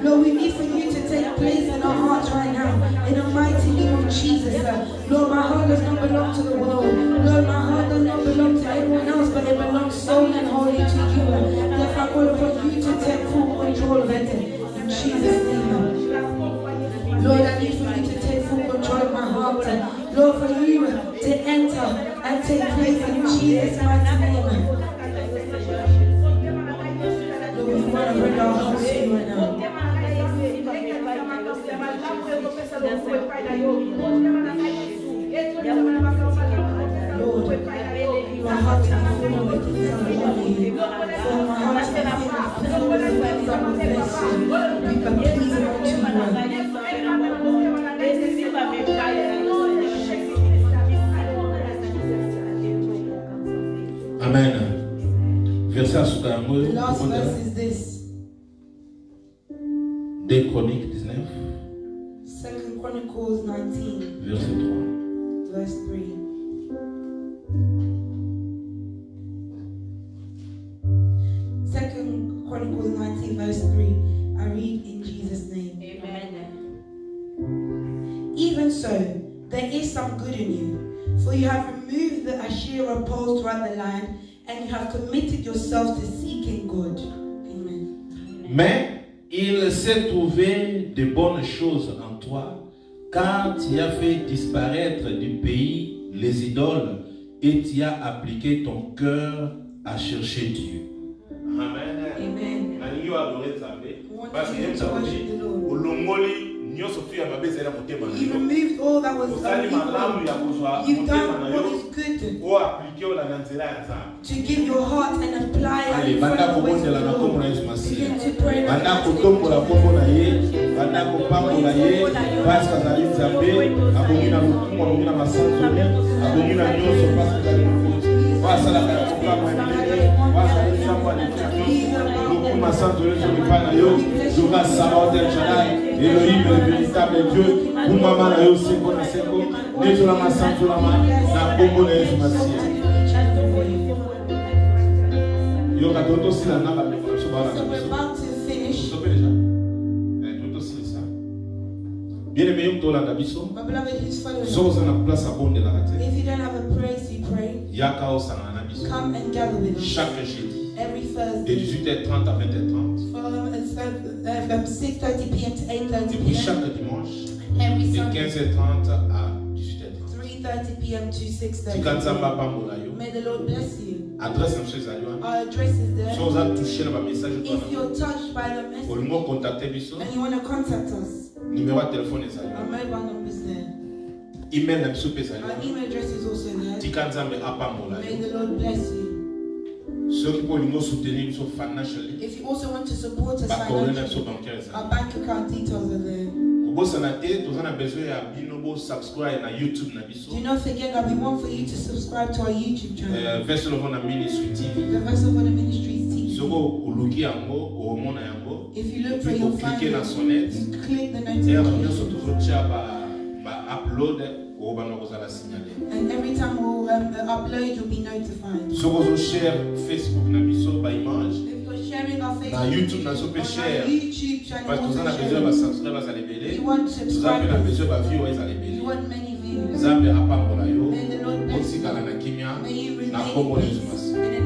B: Lord, we need for you to take place in our hearts right now. In the mighty name of Jesus. Lord, my heart does not belong to the world. Lord, my heart does not belong to anyone else, but it belongs solely and wholly to you. Therefore, I call upon you to take full control of it. In Jesus' name. Lord, I need for you to take full control of my heart. Lord, for you to enter and take place in Jesus' mighty name. Lord, we want to bring our hearts to you right now. Lord, my heart to be full of the things I want you. For my heart to be full of the things I will bless you. Be pleasing unto you.
A: Amen. Verset à
B: The last verse is this.
A: 2 Chroniques 19.
B: 2 Chronicles 19.
A: Verset 3.
B: Verse 3. Second Chronicles 19, verse 3. I read in Jesus' name.
C: Amen.
B: Even so, there is some good in you, for you have removed the Asherah poles throughout the land, and you have committed yourselves to seeking God. Amen.
A: Mais il s'est trouvé de bonnes choses en toi, car tu as fait disparaître du pays les idoles et tu as appliqué ton cœur à chercher Dieu. Amen.
B: Amen.
A: Alingi wa adorer Nzambe parce que
B: You
A: yeye
B: to worship
A: mtaoji
B: the Lord.
A: ulongoli nyonso tu ya mabeza na motema na
B: You
A: yo.
B: removed all that was
A: Osali malamu ya
B: evil.
A: kuzwa
B: You've
A: motema
B: done
A: na
B: what
A: yo.
B: is good
A: O appliquer ola na nzela ya Nzambe.
B: to give your heart and apply it
A: Allez,
B: in
A: banda
B: front of the ways of
A: kobondela
B: the
A: na kombo na
B: Lord.
A: Yesu Masiya.
B: Begin to pray in the
A: Banda
B: mighty name of
A: kotombola
B: Jesus.
A: kombo na ye, banda kopambola ye, parce que azali Nzambe, abongi na lokumu, abongi na masanzoli, abongi na nyonso parce que azali mokonzi. Wasalaka ya kopama ya milele, wasali Nzambe aleki na nyonso. Lokumu masanzoli ezoki na yo, Joga Sabaoth El Shaddai, Elohim le véritable Dieu, Boumama na yo seko na seko, Nezola masanzolama, na kombo na Yesu Masiya. Yoka toto sila naba meko na sobala
B: So
A: na
B: we're
A: biso.
B: about to finish.
A: Sope déjà. Toto sila sa. Bien aimé yo tolanda biso.
B: My beloved, who's following?
A: Soza na place abondelaka te.
B: If you don't have a praise, you pray.
A: Yaka osanga na biso.
B: Come and gather with us
A: Chaque jeudi.
B: every
A: De
B: Thursday
A: 18h30 à 20h30.
B: from 6:30 p.m. to 8:30
A: Et puis
B: p.m.
A: chaque dimanche.
B: Every
A: De
B: Sunday,
A: 15h30 à 18h30.
B: 3:30 p.m. to 6:30.
A: Tikanzamba pambola yo.
B: May the Lord bless you.
A: Adresse na mshez aliwa.
B: Our address is there.
A: Soza toucher na ba message
B: If
A: toi.
B: you're touched by the message
A: Olingo contacter biso.
B: and you want to contact us,
A: Numéro de téléphone ezali.
B: our mobile number is there.
A: email na biso pesa
B: Our email address is also there.
A: tika nzambe apambola
B: May the Lord bless you.
A: soki po olingo soutenir biso financially
B: If you also want to support us
A: bacoordonne na biso
B: financially,
A: bancaire eza
B: our bank account details are there.
A: kobosana te toza na besoin ya bino bosubscribe na youtube na biso
B: Do not forget that we want for you to subscribe to our YouTube channel,
A: Vessel of Honor Ministry TV
B: the Vessel of Honor Ministries TV.
A: soko oluki yango omona yango
B: If you look for your
A: cliquer na
B: family,
A: sonnette
B: you click the
A: et nyonso
B: notification.
A: tozotia ba upload obana kozala signalé
B: And every time we'll upload, you'll be notified.
A: soko ozo share Facebook na biso ba image
B: If you're sharing our
A: na
B: Facebook,
A: YouTube na zo pe
B: on
A: share
B: our YouTube channel,
A: parce que toza na
B: also
A: besoin ba
B: share.
A: subscribers à lebele
B: You want
A: toza pe na
B: subscribers,
A: besoin ba viewers à
B: you
A: lebele
B: want many views.
A: nzambe apambola yo
B: May the Lord bless you.
A: otikala na kimia
B: May you
A: na
B: remain
A: kombo
B: in
A: na
B: peace.
A: Yesu Masihi.
B: In the